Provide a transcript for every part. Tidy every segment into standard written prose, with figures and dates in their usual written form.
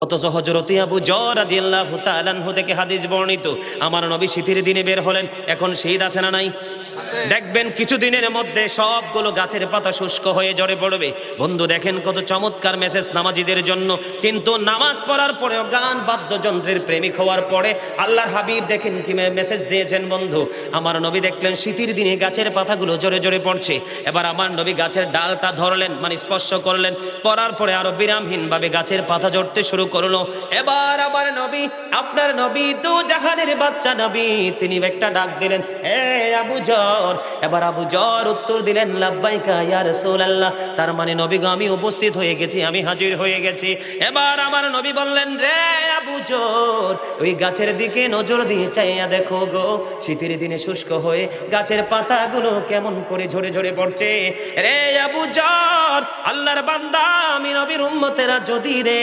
অথচ হযরত আবু যর রাদিয়াল্লাহু তাআলা আনহু থেকে হাদিস বর্ণিত, আমার নবী শীতের দিনে বের হলেন। এখন শীত আছে না নাই? দেখবেন কিছুদিনের মধ্যে সবগুলো গাছের পাতা শুষ্ক হয়ে ঝরে পড়বে। বন্ধু দেখেন কত চমৎকার মেসেজ নামাজীদের জন্য। কিন্তু নামাজ পড়ার পরেও গান বাদ্যযন্ত্রের প্রেমিক হওয়ার পরে আল্লাহর হাবিব দেখেন কি মেসেজ দিয়েছেন বন্ধু। আমার নবী দেখলেন শীতের দিনে গাছের পাতাগুলো ঝরে ঝরে পড়ছে। এবার আমার নবী গাছের ডালটা ধরলেন, মানে স্পর্শ করলেন, পড়ার পরে আরো বিরামহীনভাবে গাছের পাতা ঝরতে শুরু করলো। এবার আমার নবী, আপনার নবী দু জাহানের বাচ্চা নবী, তিনি একটা ডাক দিলেন, হে আবু যর। এবার আবু যর উত্তর দিলেন, লাব্বাইকা ইয়া রাসূলুল্লাহ। তার মানে নবী গো, আমি উপস্থিত হয়ে গেছি, আমি হাজির হয়ে গেছি। এবার আমার নবী বললেন, রে আবু যর, ওই গাছের দিকে নজর দিয়ে চাইয়া দেখো গো, শীতের দিনে শুষ্ক হয়ে গাছের পাতাগুলো কেমন করে ঝরে ঝরে পড়ছে। রে আবু যর, আল্লাহর বান্দা, আমি নবীর উম্মতেরা যদি রে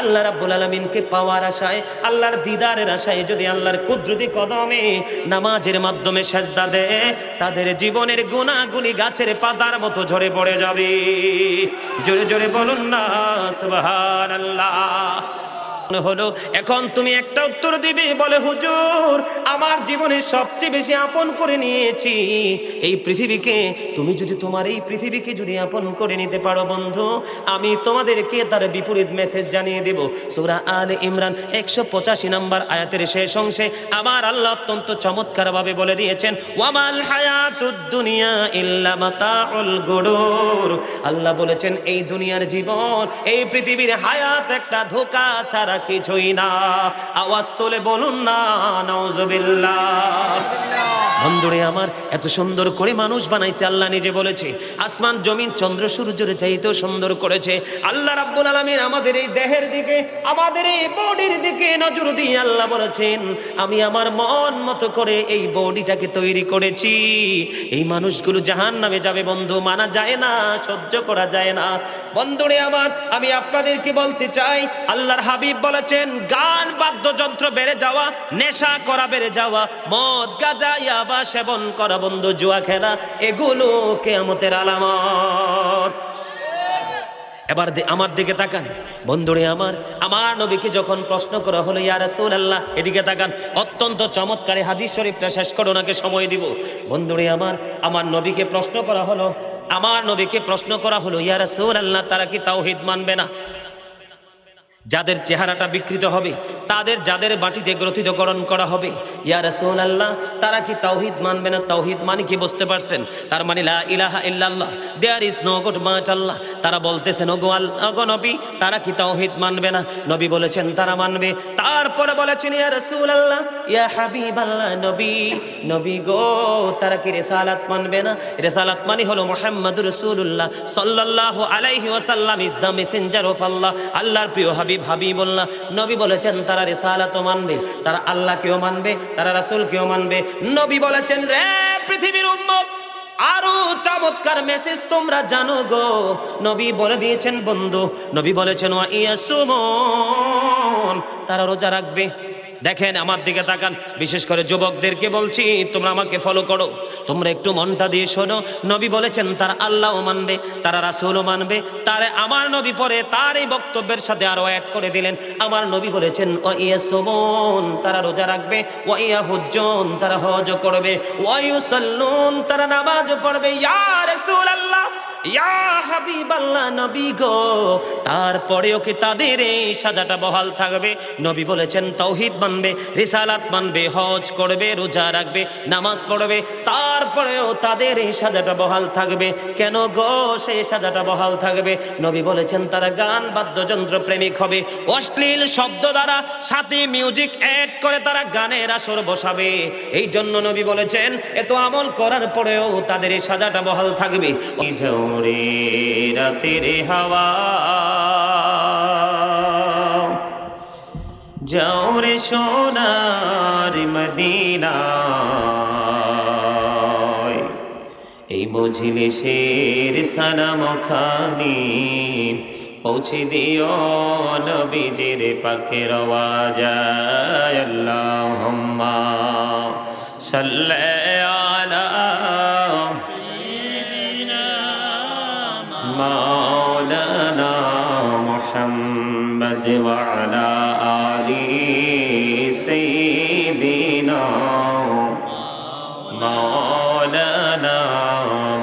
আল্লাহ রাব্বুল আলামিনকে পাওয়ার আশায়, আল্লাহর দিদারের আশায় যদি আল্লাহর কুদরতি কদমে নামাজের মাধ্যমে সেজদা দেয়, তাদের জীবনের গুনাহগুলি গাছের পাতার মতো ঝরে পড়ে যাবে। জোরে জোরে বলুন না সুবহানাল্লাহ। হলো এখন তুমি একটা উত্তর দিবে, বলে হুজুর আমার জীবনে সবচেয়ে বেশি আপন করে নিয়েছি এই পৃথিবীকে। তুমি যদি তোমার এই পৃথিবীকে যদি আপন করে নিতে পারো বন্ধু, আমি তোমাদেরকে তার বিপরীত মেসেজ জানিয়ে দেব। সূরা আলে ইমরান 185 নম্বর আয়াতের শেষ অংশে আমার আল্লাহ অত্যন্ত চমৎকার ভাবে বলে দিয়েছেন, ওয়ামাল হায়াতুদ দুনিয়া ইল্লা মাতাউল গুরুর। আল্লাহ বলেছেন এই দুনিয়ার জীবন, এই পৃথিবীর হায়াত একটা ধোঁকা ছাড়া কিছুই না। আওয়াজ তুলে বলুন না নাউজুবিল্লাহ। বন্ধুরে আমার, এত সুন্দর করে মানুষ বানাইছে আল্লাহ নিজে বলেছে, আসমান জমিন চন্দ্র সূর্যের চাইতেও সুন্দর করেছে আল্লাহ রাব্বুল আলামিন। আমাদের এই দেহের দিকে, আমাদের এই বডির দিকে নজর দিয়ে আল্লাহ বলেছেন, আমি আমার মন মতো করে এই বডিটাকে তৈরি করেছি। এই মানুষগুলো জাহান্নামে যাবে বন্ধু, মানা যায় না, সহ্য করা যায় না। বন্ধুরে আমার, আমি আপনাদেরকে বলতে চাই, আল্লাহর হাবিব বলেছেন, গান বাদ্যযন্ত্র বেড়ে যাওয়া, নেশা করা বেড়ে যাওয়া, মদ গাঁজা ইয়াবা সেবন করা বন্ধু, জুয়া খেলা, এগুলো কিয়ামতের আলামত। এবার আমার দিকে তাকান বন্ধুরে আমার, আমার নবীকে যখন প্রশ্ন করা হলো, ইয়া রাসূলুল্লাহ এদিকে তাকান, অত্যন্ত চমৎকার হাদিস শরীফটা শেষ করে ওনাকে সময় দিব। বন্ধুরে আমার নবীকে প্রশ্ন করা হলো, আমার নবীকে প্রশ্ন করা হলো, ইয়া রাসূলুল্লাহ তারা কি তাওহীদ মানবে না? যাদের চেহারাটা বিকৃত হবে, তাদের যাদের মাটিতে গ্রথিতকরণ করা হবে, ইয়া রাসূলুল্লাহ তারা কি তাওহীদ মানবে না? তাওহীদ মানে কি বুঝতে পারছেন? তার মানে লা ইলাহা ইল্লাল্লাহ, there is no God but Allah. তারা বলতেছেন, ওগো নবী তারা কি তাওহীদ মানবে না? নবী বলেছেন তারা মানবে। তারপরে বলেছেন, ইয়া রাসূলুল্লাহ, ইয়া হাবিবাল্লাহ, নবী গো তারা কি রিসালাত মানবে না? রিসালাত মানে হলো মুহাম্মাদুর রাসূলুল্লাহ সাল্লাল্লাহু আলাইহি ওয়াসাল্লাম ইজ দ্য মেসেঞ্জার অফ আল্লাহ, আল্লাহর প্রিয় হাবিবুল্লাহ। নবী বলেছেন তারা রিসালাতও মানবে, তারা আল্লাহকেও মানবে, তারা রাসূলকেও মানবে। নবী বলেছেন, রে পৃথিবীর উম্মত, আরো চমৎকার মেসেজ তোমরা জানো গো। নবী বলে দিয়েছেন বন্ধু, নবী বলেছেন ওয়া ইয়াসুমুন, তারা রোজা রাখবে। দেখেন আমার দিকে তাকান, বিশেষ করে যুবকদেরকে বলছি, তোমরা আমাকে ফলো করো, তোমরা একটু মনটা দিয়ে শোনো। নবী বলেছেন তারা আল্লাহও মানবে, তারা রাসূলও মানবে। তারে আমার নবী পরে তার এই বক্তব্যের সাথে আরো অ্যাড করে দিলেন, আমার নবী বলেছেন ওয়া ইয়াসুমুন, তারা রোজা রাখবে, ওয়া ইয়াহুজ্জুন, তারা হজ করবে, ওয়া ইউসাল্লুন, তারা নামাজও পড়বে। ইয়া রাসূলুল্লাহ, ইয়া হাবিবাল্লাহ, নবী গো তারপরেও কি তাদের এই সাজাটা বহাল থাকবে? নবী বলেছেন তাওহীদ মানবে, রিসালাত মানবে, হজ করবে, রোজা রাখবে, নামাজ পড়বে, তারপরেও তাদের এই সাজাটা বহাল থাকবে। কেন গো সেই সাজাটা বহাল থাকবে? নবী বলেছেন তারা গান বাদ্যযন্ত্র প্রেমিক হবে, অশ্লীল শব্দ দ্বারা সাথে মিউজিক অ্যাড করে তারা গানের আসর বসাবে। এই জন্য নবী বলেছেন এত আমল করার পরেও তাদের এই সাজাটা বহাল থাকবে। ঝরে রাতের হাওয়া, যাও রে সোনার মদিনা, এই মজলিসের সালাম খানি পৌঁছে দিও নবীজির পাকের আওয়াজায়। আল্লাহুম্মা সাল্লি আলা মাওলানা মুহাম্মদ ওয়া وعلى آل سيدنا مولانا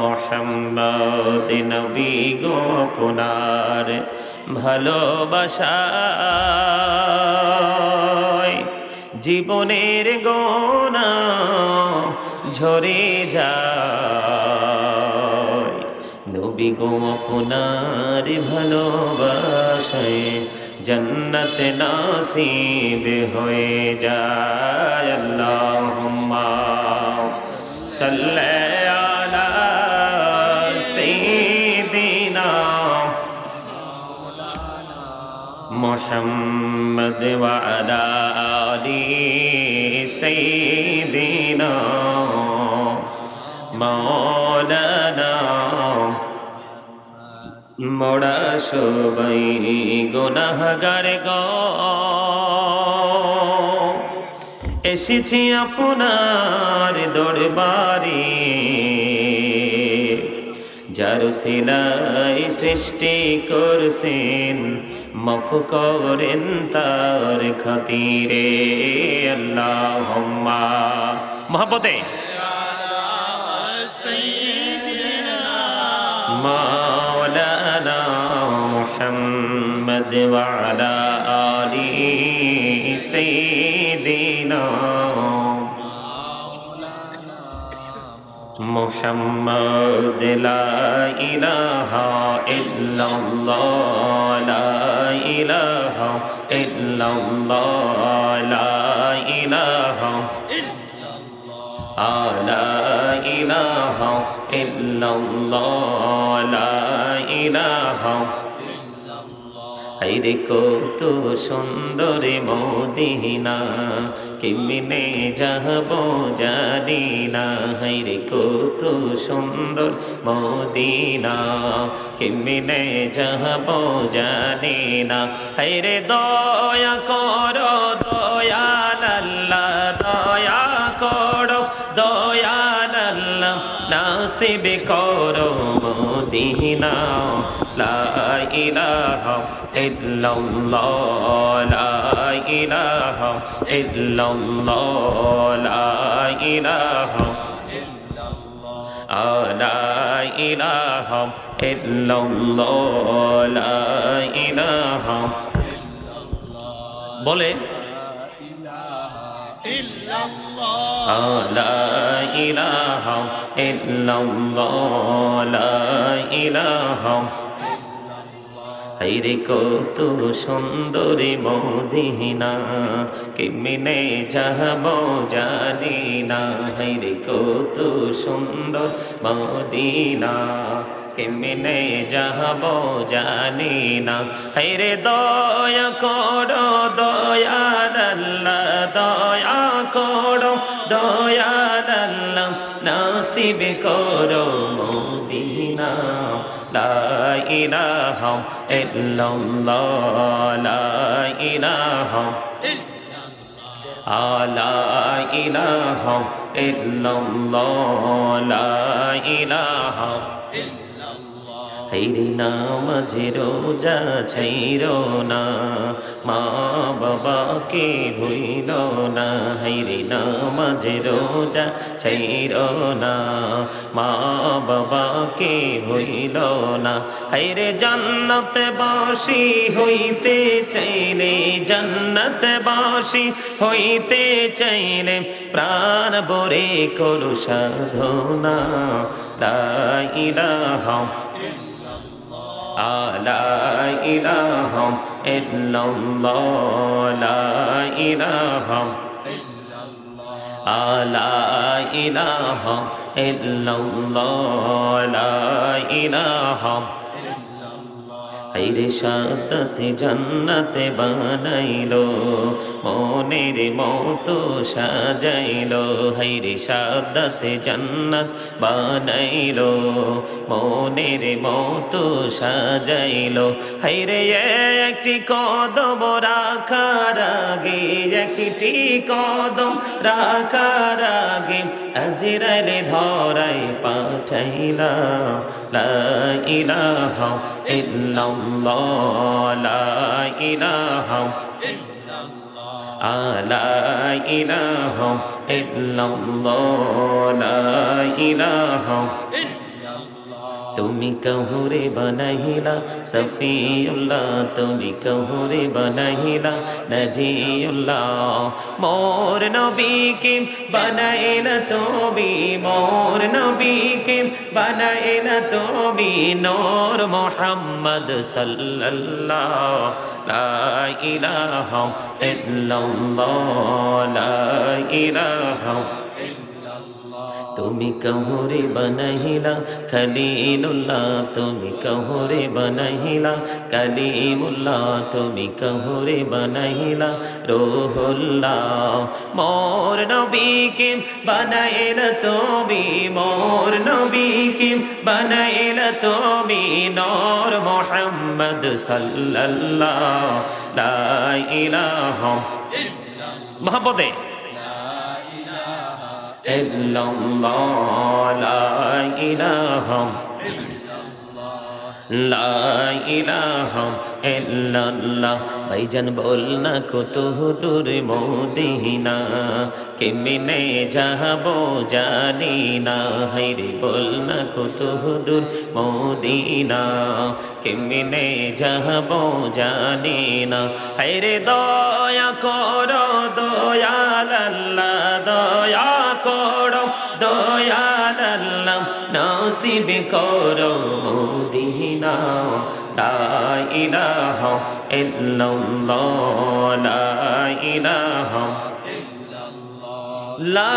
محمد নবী গো আপনার ভালোবাসায় জীবনের গোনা ঝরে যায় নবী গো আপনার ভালোবাসায় জন্নত নসিব হয়ে যায় আল্লাহুম্মা সাল্লি আলা সাইয়্যিদিনা মুহাম্মদ ওয়া আলা আলি সাইয়্যিদিনা মাওলানা মোরা সবাই গুনাহগার গো এসেছি আপনার দরবারে যার সিলাই সৃষ্টি করছেন মাফ করেন তার খাতিরে আল্লাহুম্মা মহব্বতে مولانا محمد وعلى آل سيدنا محمد لا إله إلا الله لا إله إلا الله لا إله لا إله إلا الله لا إله আইরে কত সুন্দর মদিনা কেমনে যাব জানি না হাইরে কত সুন্দর মদিনা কেমনে যাব জানি না হাইরে দয়া করো দয়াল আল্লাহ দয়া করো দয়াল আল্লাহ নাসিব করো মদিনা লা ইলাহা ইল্লাল্লাহ লা ইলাহা ইল্লাল্লাহ লা ইলাহা লা ইলাহা ইল্লাল্লাহ লা ইলাহা বলে লা ইলাহা ইল্লাল্লাহ লা ইলাহা হাইরে কত সুন্দর মদিনা কেমনে যাব জানি না হাইরে কত সুন্দর মদিনা কেমনে যাব জানি না হাইরে দয়া করো দয়াল আল্লাহ দয়া করো দয়াল আল্লাহ নাসিব করো মদিনা লা ইলাহা ইল্লাল্লাহ লা ইলাহা লা ইলাহা ইল্লাল্লাহ লা ইলাহা হাইরে নামাজে রোজা ছাইরো না মা বাবাকে ভুইল না হাইরে নামাজে রোজা ছাইরো না মা বাবাকে ভুইল না হাইরে জান্নাতবাসী হইতে চাইলে জান্নাতবাসী হইতে চাইলে প্রাণ ভরে করো সাধনা লা ইলাহা লা ইলাহা ইল্লাল্লাহ লা ইলাহা লা ইলাহা ইল্লাল্লাহ লা ইলাহা হাইরে সাদাতে জান্নাতে বানাইলো মনের মতো সাজাইলো হাইরে সাদাতে জান্নাত বানাইলো মনের মতো সাজাইলো হাইরে একটি কদম রাখার আগে একটি কদম রাখার আগে আজরাইল ধরাই পাঠাইলা লা ইলাহা ইল্লাল্লাহ লা ইলাহা লা ইলাহা ইল্লাল্লাহ লা ইলাহা তুমি কহুরে বানাইলা সফিউল্লাহ তুমি কহুরে বানাইলা নজিউল্লাহ মোর নবীকে বানাইলা তুমি মোর নবীকে বানাইলা তুমি নূর মুহাম্মদ সাল্লাল্লাহ লা ইলাহা ইল্লাল্লাহ লা ইলাহা তুমি কহুরে বানাইলা খলিলুল্লাহ তুমি কহুরে বানাইলা কালিমুল্লাহ তুমি কহুরে বানাইলা রূহুল্লাহ মোর নবীকে বানাইলা তুমি মোর নবীকে বানাইলা তুমি নূর মুহাম্মদ সাল্লাল্লাহ লা ইলাহা মুহাম্মদে ইল্লাল্লাহ লা ইলাহা লা ইলাহা ইল্লাল্লাহ ভাইজান বলনা কত দূর মদিনা কেমনে যাবো জানি না হায়রে বলনা কত দূর মদিনা কেমনে যাবো জানি না হায়রে দয়া করো দয়াল আল্লাহ দয়া করো দয়াল আল্লাহ নসিব করো মদিনা লা ইলাহা ইল্লাল্লাহ লা ইলাহা লা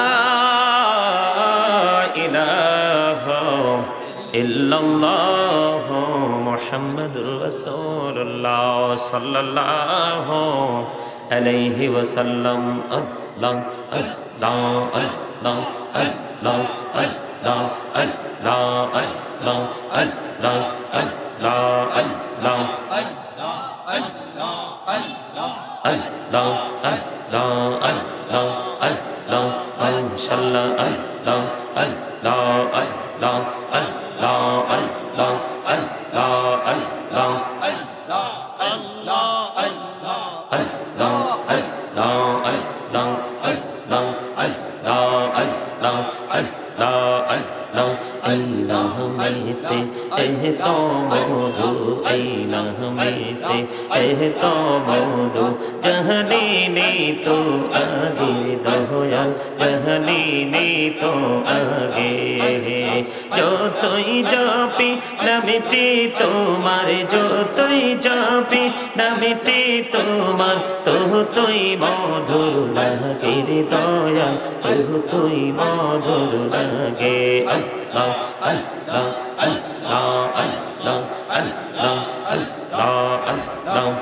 ইলাহা ইল্লাল্লাহ মুহাম্মাদুর রাসূলুল্লাহ সাল্লাল্লাহু আলাইহি ওয়াসাল্লাম আল্লাহ আল্লাহ আল্লাহ আল্লাহ আল্লাহ আল্লাহ আল্লাহ আল্লাহ আল্লাহ আল্লাহ আল্লাহ আল্লাহ আল্লাহ মাশাআল্লাহ আল্লাহ আল্লাহ আল্লাহ আল্লাহ আল্লাহ আল্লাহ আল্লাহ जहनी ने तो आगे दया जहनी ने तो आगे जो तुई जापी न मिटी तुम्हार जो तुई जापी न मिटी तुम्हार तो तुई मधुर लगे रे दया तो तुई मधुर लगे अल्लाह अल्लाह अल्लाह अल्लाह अल्लाह अल्लाह अल्लाह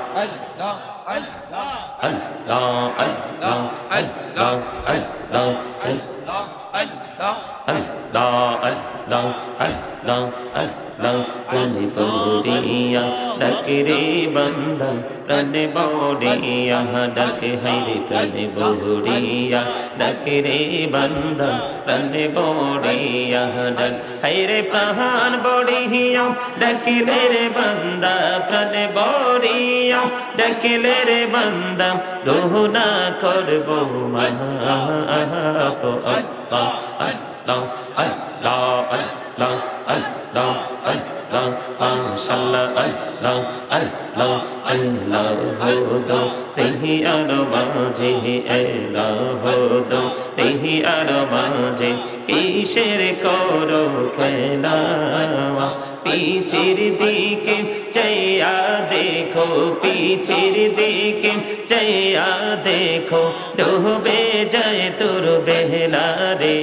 रन बोरिया डक रे बंदा रन बोरिया डक है रन बोरिया डक रे बंदा रन बोरिया डक है रे प्रहान बोरिया डक रे बंदा रन बोरिया डक रे बंदा दोहना करबो माफो अल्लाह अल्लाह अल्लाह अल्लाह अल्लाह अल्लाह माशाअल्लाह अल्लाह अल्लाह अल्लाह हो दो तेही आरमाजे अल्लाह हो दो तेही आरमाजे ईशर करो खेला पीछेर दिके चैया देखो पीछेर दिके चैया देखो डूबे जाए तुर बेहला रे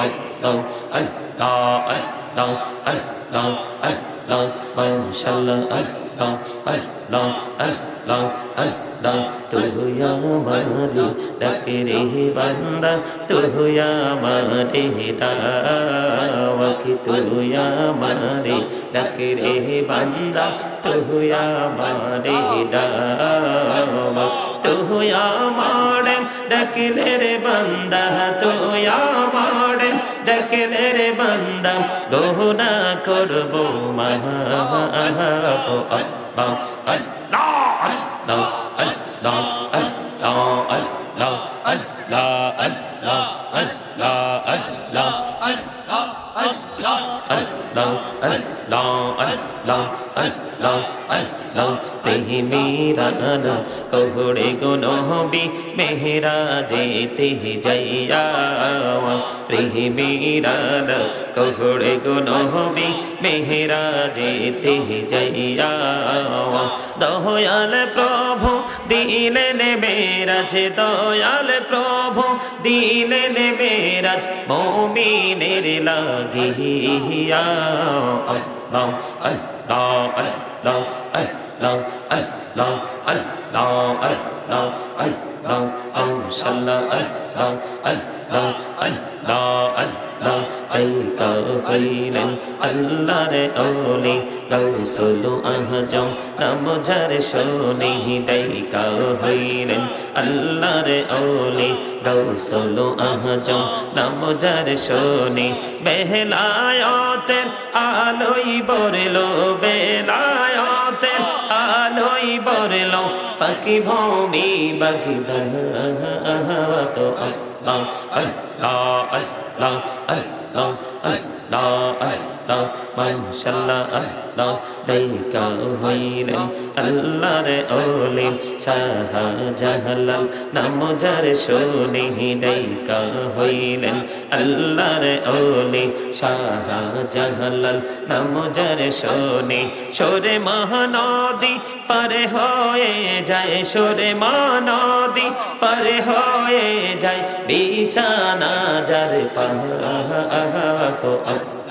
अल्लाह अल्लाह अल्लाह अल्लाह अल्लाह माशाअल्लाह अल्लाह अल्लाह अल्लाह अल्लाह तू या हमारी डक रे बंदा तू या हमारे दावा कि तू या हमारे डक रे बंदा तू या हमारे दावा तू या हमारे डक रे बंदा तू या हमारे डक মুশকিলের বান্দা গোনা করব মাফ আল্লাহ আল্লাহ আল্লাহ আল্লাহ আল্লাহ আল্লাহ আল্লাহ আল্লাহ আল্লাহ প্রেমেরা কহড়ে গো নবী মেহরাজেতে যাইয়া প্রেমেরা কহড়ে গো নবী মেহরাজেতে যাইয়া দয়াল প্রভু দিলেন মেরাজ দয়াল প্রভু দিলেন মেরাজ মুমিনের লাগিয়া আল্লাহ আল্লাহ আল্লাহ আল্লাহ আল্লাহ আল্লাহ আল্লাহ আল্লাহ আল্লাহ আল্লাহ আল্লাহ আল্লাহ আল্লাহ আইকা হইলেন আল্লাহর ওলি গাউসুল আজম নাম যার শুনি দাইকা হইলেন আল্লাহর ওলি গাউসুল আজম নাম যার শুনি বেলায়েতের আলোই বরলো বেলায়েতের আলোই বরলো পাখি ভূমি বাগিদা তো আল্লাহ আল্লাহ আল্লাহ আল্লাহ আল্লাহ আল্লাহ মাশাআল্লাহ আল্লাহ দাইকা হইলেন আল্লাহর ওলি শাহজালাল নাম যার শুনি দাইকা হইলেন আল্লাহর ওলি শাহজালাল নাম যার শুনি সরে মহানদী পার হয়ে যায় সরে মহানদী পার হয়ে যায় বিছানা যার পাহাড়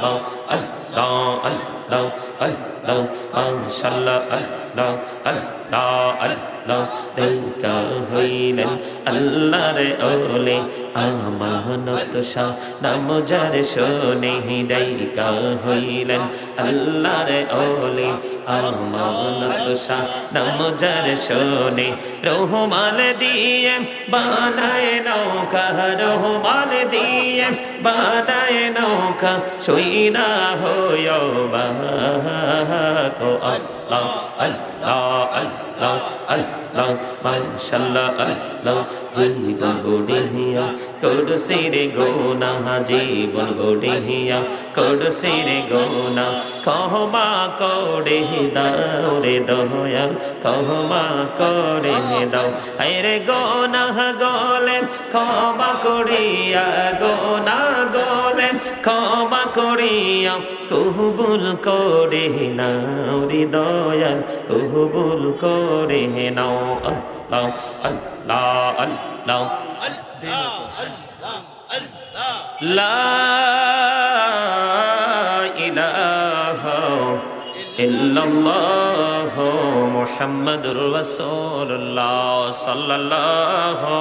আল্লাহ আল্লাহ আল্লাহ আল্লাহ মাশাআল্লাহ আল্লাহ আল্লাহ আল্লাহ দাইকা হইলেন আল্লাহর ওলি আমানত শাহ নাম যার শুনি দাইকা হইলেন আল্লাহর ওলি আমানত শাহ নাম যার শুনি রহমান দিয়ে বানায় নৌকা রহমান দিয়ে বানায় নৌকা সইনা হইও বাকো আল্লাহ আল্লাহ আল্লাহ আল্লাহ মাশাআল্লাহ আল্লাহ জীবন গড়িয়া করছির গোনা জীবন গড়িয়া করছির গোনা ক্ষমা করে দাও রে দয়াল ক্ষমা করে দাও আরে গোনা গলে ক্ষমা করিয়া গোনা গলে ক্ষমা করিয়া কবুল করে নাও রে দয়াল কবুল করে নাও আল্লাহ আল্লাহ আল্লাহ লা ইলাহা ইল্লাল্লাহ মুহাম্মাদুর রাসূলুল্লাহ সাল্লাল্লাহু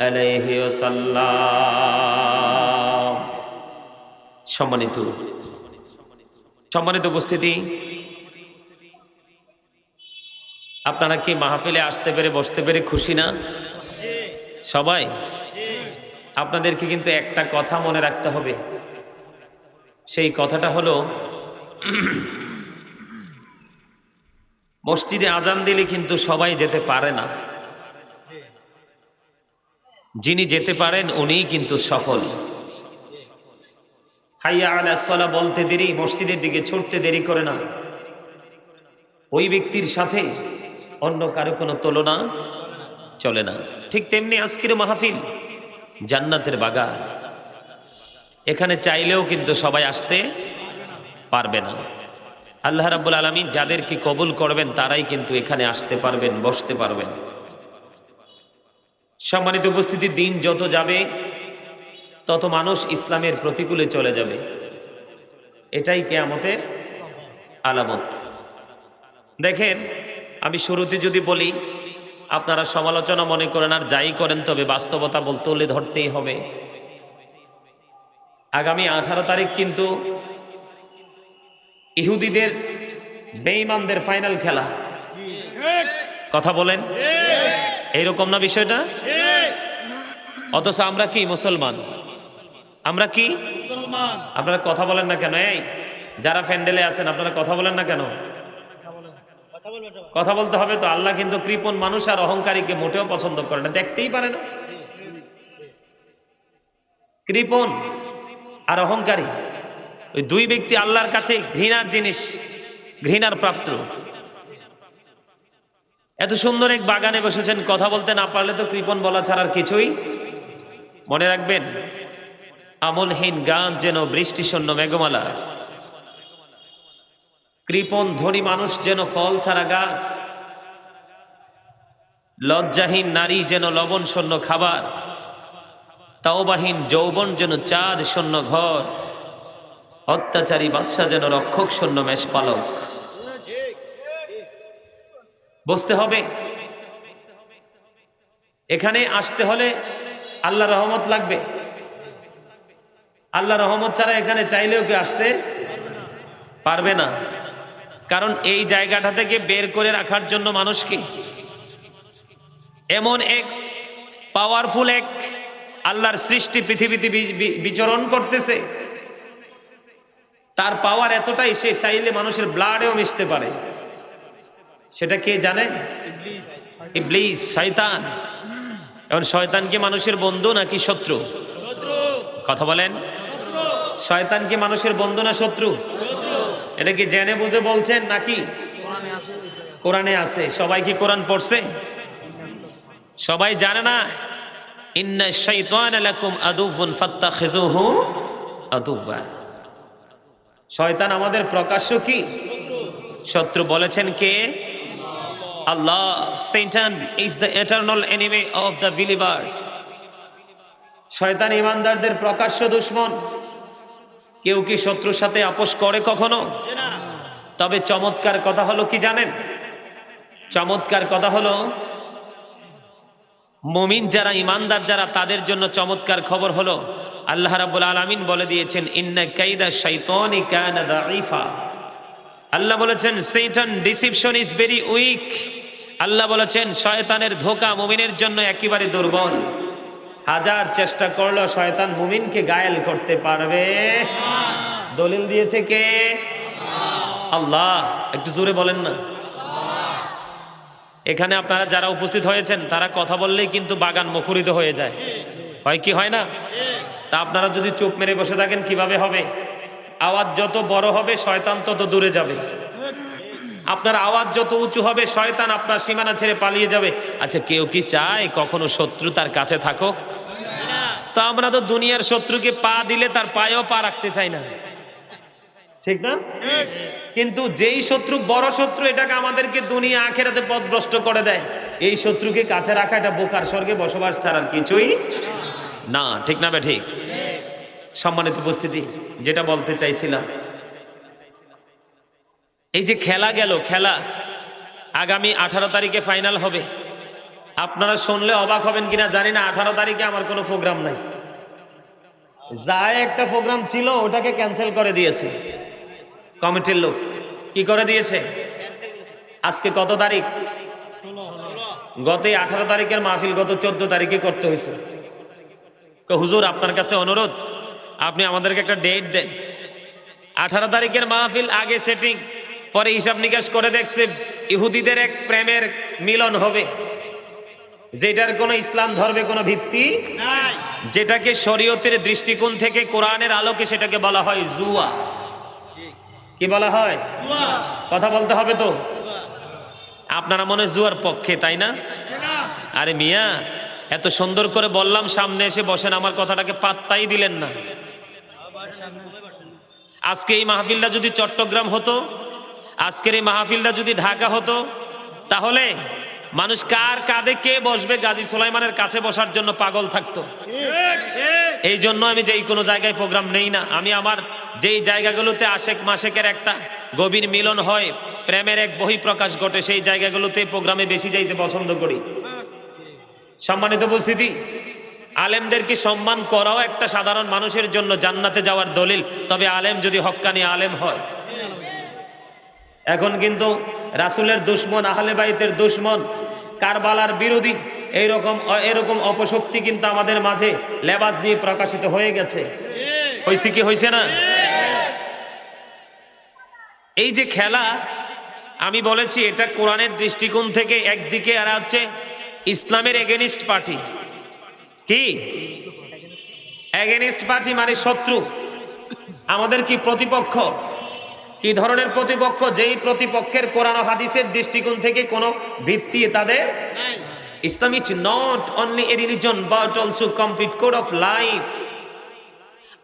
আলাইহি ওয়াসাল্লাম। সম্মানিত উপস্থিতি, আপনারা কি মাহফিলে আসতে পেরে বসতে পেরে খুশি না সবাই? আপনাদেরকে কিন্তু একটা কথা মনে রাখতে হবে, সেই কথাটা হলো মসজিদে আজান দিলে কিন্তু সবাই যেতে পারে না। যিনি যেতে পারেন উনিই কিন্তু সফল। হাইয়া আলাস সালাহ বলতে দেরি, মসজিদের দিকে ছুটতে দেরি করে না, ওই ব্যক্তির সাথে অন্য কারো কোনো তুলনা চলে না। ঠিক তেমনি আজকের মাহফিল জান্নাতের বাগান, এখানে চাইলেও কিন্তু সবাই আসতে পারবে না। আল্লাহ রাব্বুল আলামিন যাদেরকে কবুল করবেন তারাই কিন্তু এখানে আসতে পারবেন, বসতে পারবেন। সম্মানিত উপস্থিতি, দিন যত যাবে তত মানুষ ইসলামের প্রতিকূলে চলে যাবে, এটাই কিয়ামতের আলামত। দেখেন, আমি শুরুতে যদি বলি আপনারা সমালোচনা মনে করেন আর যাই করেন, তবে বাস্তবতা বলতে হলে ধরতেই হবে। আগামী 18 তারিখ কিন্তু ইহুদিদের বেঈমানদের ফাইনাল খেলা। কথা বলেন, এইরকম না বিষয়টা? অথচ আমরা কি মুসলমান? আমরা কি আপনারা কথা বলেন না কেন? এই যারা প্যান্ডেলে আছেন আপনারা কথা বলেন না কেন? কথা বলতে হবে তো। আল্লাহ কিন্তু কৃপণ মানুষ আর অহংকারীকে মোটেও পছন্দ করে না, দেখতেই পারে না। কৃপণ আর অহংকারী ওই দুই ব্যক্তি আল্লাহর কাছে ঘৃণার জিনিস, ঘৃণার পাত্র। এত সুন্দর এক বাগানে বসেছেন, কথা বলতে না পারলে তো কৃপণ বলা ছাড়ার কিছুই। মনে রাখবেন, আমলহীন গান যেন বৃষ্টি শূন্য মেঘমালা, কৃপণ ধনী মানুষ যেন ফল ছাড়া গাছ, লজ্জাহীন নারী যেন লবণ শূন্য খাবার, তাওবাহীন যৌবন যেন চাঁদ শূন্য ঘর, অত্যাচারী বাদশা যেন রক্ষক শূন্য মেষপালক। বুঝতে হবে, এখানে আসতে হলে আল্লাহ রহমত লাগবে। আল্লাহ রহমত ছাড়া এখানে চাইলেও কি আসতে পারবে না। কারণ এই জায়গাটা থেকে বের করে রাখার জন্য মানুষকে এমন এক পাওয়ারফুল এক আল্লাহর সৃষ্টি পৃথিবীতে বিচরণ করতেছে, তার পাওয়ার এতটাই, সে চাইলে মানুষের ব্লাডেও মিশতে পারে। সেটা কে জানে? ইবলিস, শয়তান। এখন শয়তান কি মানুষের বন্ধু নাকি শত্রু? কথা বলেন, শয়তান কি মানুষের বন্ধু না শত্রু? এটা কি জেনে বুঝে বলছেন নাকি কোরআনে আছে? সবাই কি কোরআন পড়ছে? সবাই জানে না? ইন্না শাইতানা লাকুম আদুউন ফাত্তাখিযুহু আদুওয়া। শয়তান আমাদের প্রকাশ্য কি শত্রু। বলেছেন কে? আল্লাহ। Satan is the eternal enemy of the believers. শয়তান ঈমানদারদের প্রকাশ্য দুশমন। কেউ কি শত্রুর সাথে আপোষ করে কখনো? তবে চমৎকার কথা হলো কি জানেন? চমৎকার কথা হলো মুমিন যারা, ঈমানদার যারা, তাদের জন্য চমৎকার খবর হলো আল্লাহ রাব্বুল আলামিন বলে দিয়েছেন, ইন্না কাইদা শাইতানি কানা দাঈফা। আল্লাহ বলেছেন Satan deception is very weak. আল্লাহ বলেছেন শয়তানের ধোঁকা মুমিনের জন্য একেবারে দুর্বল। হাজার চেষ্টা করলেও শয়তান মুমিনকে গায়েল করতে পারবে। দলিল দিয়েছে কে? আল্লাহ। একটু জোরে বলেন না। এখানে আপনারা যারা উপস্থিত হয়েছেন তারা কথা বললেই কিন্তু বাগান মুখরিত হয়ে যায়, হয় কি হয় না? তা আপনারা যদি চুপ মেরে বসে থাকেন কিভাবে হবে? আওয়াজ যত বড় হবে শয়তান তত দূরে যাবে। আপনার আওয়াজ যত উঁচু হবে শয়তান আপনার সীমানা ছেড়ে পালিয়ে যাবে। আচ্ছা, কেউ কি চায় কখনো শত্রু তার কাছে থাকুক? তো আমরা তো দুনিয়ার শত্রুকে পা দিলে তার পায়েও পা রাখতে চাই না, ঠিক না? কিন্তু যেই শত্রু বড় শত্রু, এটাকে আমাদেরকে দুনিয়া আখেরাতে পথভ্রষ্ট করে দেয়, এই শত্রুকে কাছে রাখা এটা বোকার স্বর্গে বসবাস ছাড়ার কিছুই না, ঠিক না? ঠিক। সম্মানিত উপস্থিতি, যেটা বলতে চাইছিলাম, এই যে খেলা গেল, খেলা আগামী 18 তারিখে ফাইনাল হবে। আপনারা শুনলে অবাক হবেন কিনা জানি না, 18 তারিখে আমার কোনো প্রোগ্রাম নাই। যায় একটা প্রোগ্রাম ছিল, ওটাকে ক্যান্সেল করে দিয়েছে কমিটির লোক। কি করে দিয়েছে? আজকে কত তারিখ? গত 18 তারিখের মাহফিল গত 14 তারিখে করতে হয়েছে। হুজুর আপনার কাছে অনুরোধ, আপনি আমাদেরকে একটা ডেট দেন। 18 তারিখের মাহফিল আগে সেটিং, পরে হিসাব নিকাশ করে দেখছে ইহুদিদের এক প্রেমের মিলন হবে, যেটার কোনো ইসলাম ধর্মে কোনো ভিত্তি নাই, যেটাকে শরীয়তের দৃষ্টিকোণ থেকে কোরআনের আলোকে সেটাকে বলা হয় জুয়া। কি বলা হয়? জুয়া। কথা বলতে হবে তো। আপনারা মনে জুয়ার পক্ষে, তাই না? আরে মিয়া, এত সুন্দর করে বললাম, সামনে এসে বসেন, আমার কথাটাকে পাত্তাই দিলেন না। আজকে এই মাহফিলটা যদি চট্টগ্রাম হতো, আজকের এই মাহফিলটা যদি ঢাকা হতো, তাহলে মানুষ কার কাঁধে কে বসবে গাজী সুলাইমানের কাছে বসার জন্য পাগল থাকতো। এই জন্য আমি যেই কোনো জায়গায় প্রোগ্রাম নেই না। আমি আমার যেই জায়গাগুলোতে আশেক মাশেকের একটা গভীর মিলন হয়, প্রেমের এক বহিঃপ্রকাশ ঘটে, সেই জায়গাগুলোতে প্রোগ্রামে বেশি যাইতে পছন্দ করি। সম্মানিত উপস্থিতি, আলেমদেরকে সম্মান করাও একটা সাধারণ মানুষের জন্য জান্নাতে যাওয়ার দলিল, তবে আলেম যদি হক্কানি আলেম হয়। এখন কিন্তু রাসূলের দুশমন, আহলে বাইতের দুশমন, কারবালার বিরোধী এরকম অপশক্তি কিন্তু আমাদের মাঝে লেবাস দিয়ে প্রকাশিত হয়ে গেছে। হয়েছে কি হয়েছে না? এই যে খেলা আমি বলেছি এটা কোরআনের দৃষ্টিকোণ থেকে একদিকে, আর হচ্ছে ইসলামের এগেনিস্ট পার্টি। কি এগেনিস্ট পার্টি? মানে শত্রু, আমাদের কি প্রতিপক্ষ। কি ধরনের প্রতিপক্ষ? যেই প্রতিপক্ষের কোরআন ও হাদিসের দৃষ্টিকোণ থেকে কোনো ভিত্তি তাদের নাই। Islam is not only a religion but also complete code of life.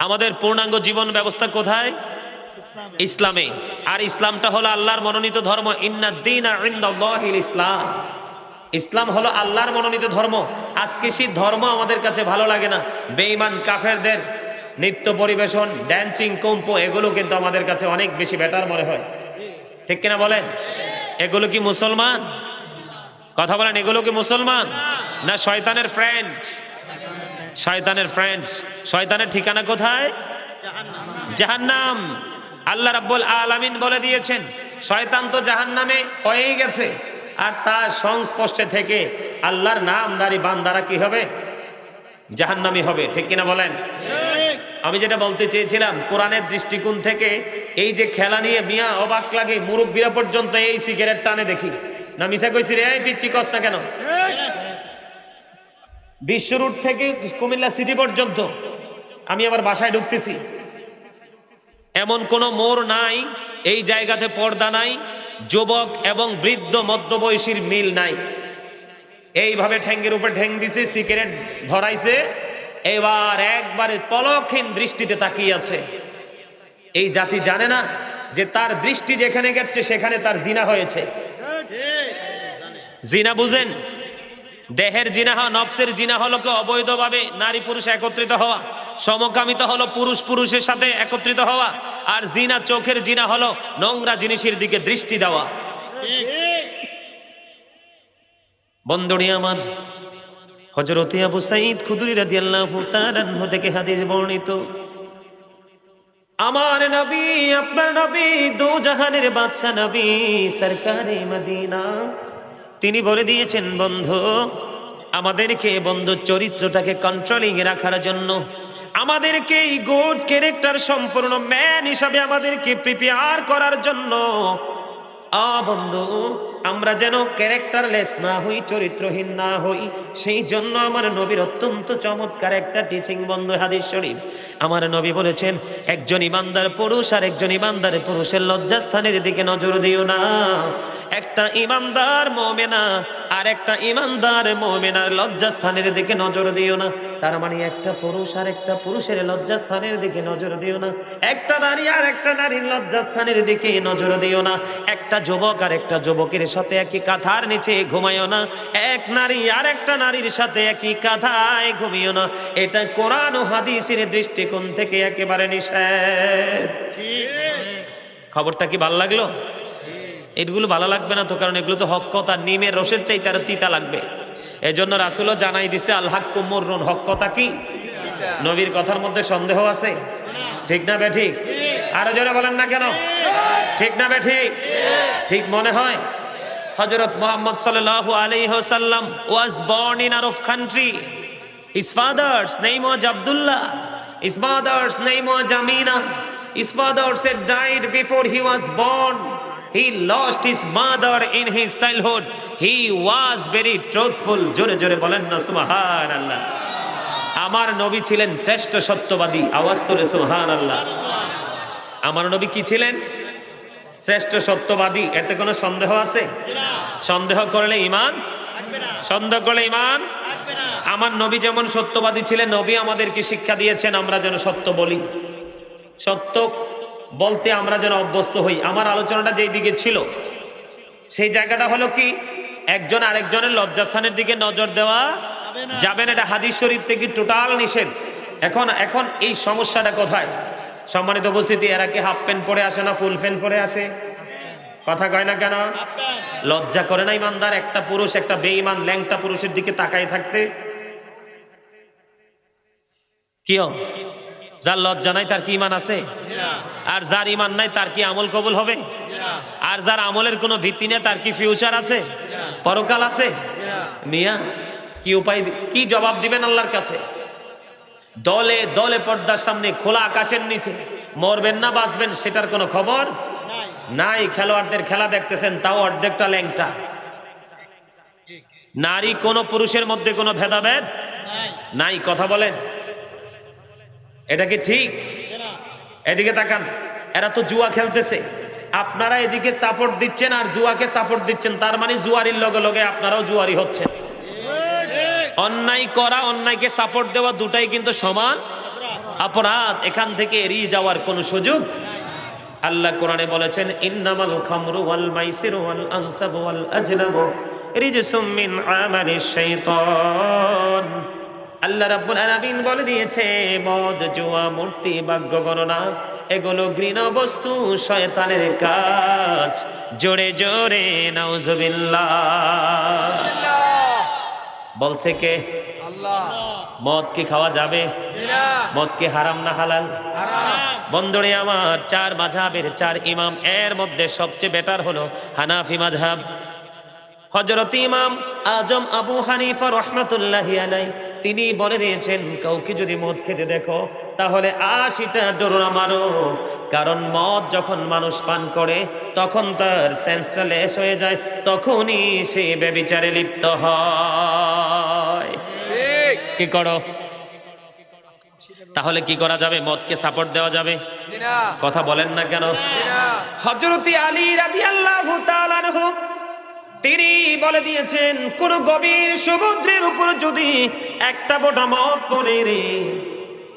আমাদের পূর্ণাঙ্গ জীবন ব্যবস্থা কোথায়? ইসলামে। আর ইসলামটা হলো আল্লাহর মনোনীত ধর্ম। ইন্নাদ দীনা ইনদাল্লাহিল ইসলাম। ইসলাম হলো আল্লাহর মনোনীত ধর্ম। আজকে সেই ধর্ম আমাদের কাছে ভালো লাগে না। বেঈমান কাফেরদের নৃত্য পরিবেশন, ড্যান্সিং, কম্পো, এগুলো কিন্তু আমাদের কাছে অনেক বেশি বেটার মনে হয়। ঠিক কিনা বলেন? এগুলো কি মুসলমান? কথা বলেন, এগুলো কি মুসলমান না শয়তানের ফ্রেন্ড? শয়তানের ফ্রেন্ড। শয়তানের ঠিকানা কোথায়? জাহান্নাম। আল্লাহ রাব্বুল আলামিন বলে দিয়েছেন শয়তান তো জাহান্নামে হয়েই গেছে, আর তার সংস্পর্শে থেকে আল্লাহর নামধারী বান্দারা কি হবে? জাহান্নামী হবে। ঠিক কিনা বলেন? আমি যেটা বলতে চেয়েছিলাম, কোরআনের দৃষ্টিকোণ থেকে এই যে খেলা নিয়ে মিয়া অবাক লাগে, মুরব্বীরা পর্যন্ত এই সিগারেট টানে দেখি না। মিশা কইছি রে, এই পিচ্ছি কস না কেন? বিশ্ব রুট থেকে কুমিল্লা সিটি পর্যন্ত আমি আবার বাসায় ঢুকতেছি, এমন কোন মোড় নাই এই জায়গাতে পর্দা নাই, যুবক এবং বৃদ্ধ মধ্যবয়সীর মিল নাই। এইভাবে ঠ্যাঙ্গের উপর ঠ্যাং দিছে, সিগারেট ভরাইছে, এবার একবারে পলকহীন দৃষ্টিতে তাকিয়ে আছে। এই জাতি জানে না যে তার দৃষ্টি যেখানে গেছে সেখানে তার জিনা হয়েছে। জিনা বুঝেন? দেহের জিনা হওয়া, নফসের জিনা হলো কি অবৈধভাবে নারী পুরুষ একত্রিত হওয়া, সমকামিতা হলো পুরুষ পুরুষের সাথে একত্রিত হওয়া, আর জিনা, চোখের জিনা হলো নোংরা জিনিসের দিকে দৃষ্টি দেওয়া। বন্ধুরি আমার, হযরত আবু সাঈদ খুদরি রাদিয়াল্লাহু তাআলা আনহু থেকে হাদিস বর্ণিত, আমার নবী, আপনার নবী, দো জাহানের বাদশা নবী সরকারে মদিনা, তিনি বলে দিয়েছেন বন্ধু, আমাদেরকে বন্ধু চরিত্রটাকে কন্ট্রোলিং এ রাখার জন্য, আমাদেরকে এই গুড ক্যারেক্টার সম্পূর্ণ ম্যান হিসাবে আমাদেরকে প্রিপেয়ার করার জন্য, বন্ধু আমরা যেন ক্যারেক্টারলেস না হই, চরিত্রহীন না হই, সেই জন্য আমার নবীর অত্যন্ত চমৎকার একটা টিচিং বন্ধু হাদিস শরীফ। আমার নবী বলেছেন, একজন ইমানদার পুরুষ আর একজন ইমানদার পুরুষের লজ্জাস্থানের দিকে নজর দিও না। একটা ইমানদার মুমিনা আর একটা ইমানদার মুমিনার লজ্জাস্থানের দিকে নজর দিও না। তার মানে একটা পুরুষ আর একটা পুরুষের লজ্জাস্থানের দিকে নজর দিও না, একটা নারী আর একটা নারীর লজ্জাস্থানের দিকে নজর দিও না, একটা যুবক আর একটা যুবকের সাথে একই কাঁথার নিচে ঘুমাইও না, এক নারী আর একটা নারীর সাথে একই কাঁথায় ঘুমিও না। এটা কোরআন ও হাদিসের দৃষ্টিকোণ থেকে একেবারে নিষেধ। খবরটা কি ভালো লাগলো? এগুলো ভালো লাগবে না তো, কারণ এগুলো তো হক কথা, নিমের রসের চাইতে আরো তিতা লাগবে। এজন্য রাসূলও জানাই দিছে, আল হাক্কু মুররুন, হক কথা কি? নবীর কথার মধ্যে সন্দেহ আছে? ঠিক না বেঠিক? আরো জোরে বলেন না কেন? ঠিক না বেঠিক? ঠিক মনে হয়? হযরত মুহাম্মদ সাল্লাল্লাহু আলাইহি ওয়াসাল্লাম was born in Arab country. His father's name was Abdullah. His mother's name was Amina. His father had died before he was born. He lost his mother in his childhood. He was very truthful. জোরে জোরে বলেন না সুবহানাল্লাহ। আমার নবী ছিলেন শ্রেষ্ঠ সত্যবাদী। আওয়াজ তোলে সুবহানাল্লাহ। আমার নবী কি ছিলেন? শ্রেষ্ঠ সত্যবাদী। এতে কোনো সন্দেহ আছে? সন্দেহ করলে ঈমান থাকবে না। সন্দেহ করলে ঈমান থাকবে না। আমার নবী যেমন সত্যবাদী ছিলেন, নবী আমাদেরকে শিক্ষা দিয়েছেন আমরা যেন সত্য বলি, সত্য বলতে আমরা যেন অভ্যস্ত হই। আমার আলোচনাটা যেই দিকে ছিল সেই জায়গাটা হলো কি, একজন আরেকজনের লজ্জাস্থানের দিকে নজর দেওয়া যাবে না। এটা হাদিস শরীফ থেকে টোটাল নিষেধ। এখন এই সমস্যাটা কোথায়? সম্মানিত উপস্থিতি, এরা কি হাফ প্যান্ট পরে আসে না ফুল প্যান্ট পরে আসে? কথা কয় না কেন? লজ্জা করে না ইমানদার একটা পুরুষ একটা বেঈমান ল্যাংটা পুরুষের দিকে তাকাই থাকতে? কি যার লজ্জা নাই তার কি ঈমান আছে? আর যার ঈমান নাই তার কি আমল কবুল হবে? আর যার আমলের কোনো ভিত্তি নেই তার কি ফিউচার আছে? পরকাল আছে? মিয়া কি উপায়, কি জবাব দিবেন আল্লাহর কাছে? দলে দলে পর্দার সামনে খোলা আকাশের নিচে মরবেন না বাঁচবেন সেটার কোনো খবর নাই। খেলোয়াড়দের খেলা দেখতেছেন, তাও অর্ধেকটা ল্যাংটা। নারী কোন পুরুষের মধ্যে কোনো ভেদাভেদ নাই। কথা বলেন, এটা কি ঠিক? এদিকে তাকান, এরা তো জুয়া খেলতেছে, আপনারা এদিকে সাপোর্ট দিচ্ছেন আর জুয়াকে সাপোর্ট দিচ্ছেন, তার মানে জুয়ারির লগে লগে আপনারাও জুয়ারি হচ্ছেন। অন্যায় করা, অন্যায়কে সাপোর্ট দেওয়া দুটাই কিন্তু সমান অপরাধ। এখান থেকে এড়িয়ে যাওয়ার কোনো সুযোগ। আল্লাহ কোরআনে বলেছেন, ইন্নামাল খামরু ওয়াল মাইসিরু ওয়াল আনসাবু ওয়াল আজলামু রিজসুম মিন আমালিশ শাইতান। আল্লাহ রাব্বুল আলামিন বলে দিয়েছে, মদ, জুয়া, মূর্তি, ভাগ্য গণনা এগুলো ঘৃণা বস্তু, শয়তানের কাজ। জোরে জোরে নাউজুবিল্লাহ। বলছে কে? আল্লাহ। মদ কি খাওয়া যাবে? মদ কি হারাম না হালাল? বন্ধুরে আমার, চার মাযহাবের চার ইমাম, এর মধ্যে সবচেয়ে বেটার হলো হানাফি মাযহাব। হযরত ইমাম আজম আবু হানিফা রাহমাতুল্লাহি আলাইহি তিনি বলে দিয়েছেন, কাউকে যদি মদ খেতে দেখো তাহলে ৮০টা ডোরা মারো। কারণ মদ যখন মানুষ পান করে তখন তার সেন্সটা লেস হয়ে যায়, তখনই সে ব্যভিচারে লিপ্ত হয়। কি করো? তাহলে কি করা যাবে? মদকে সাপোর্ট দেওয়া যাবে? কথা বলেন না কেন? হযরত আলী রাদিয়াল্লাহু তাআলা আনহু তিনি বলে দিয়েছেন, কোন গভীর সমুদ্রের উপর যদি একটা বোঁটা মদ পড়ে রে,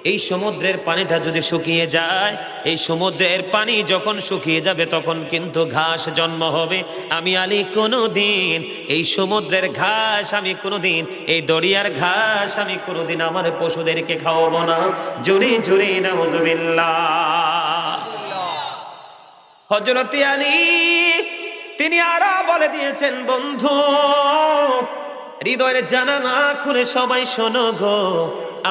এই সমুদ্রের পানিটা যদি শুকিয়ে যায়, এই সমুদ্রের পানি যখন শুকিয়ে যাবে তখন কিন্তু ঘাস জন্ম হবে। আমি আলী কোনোদিন এই সমুদ্রের ঘাস, আমি কোনোদিন এই দরিয়ার ঘাস আমি কোনোদিন আমার পশুদেরকে খাওয়াবো না। জোরে জোরে নাউজুবিল্লাহ। হযরত আলী তিনি আরো বলে দিয়েছেন, বন্ধু হৃদয়ের জানালা খুলে সবাই শোনো গো,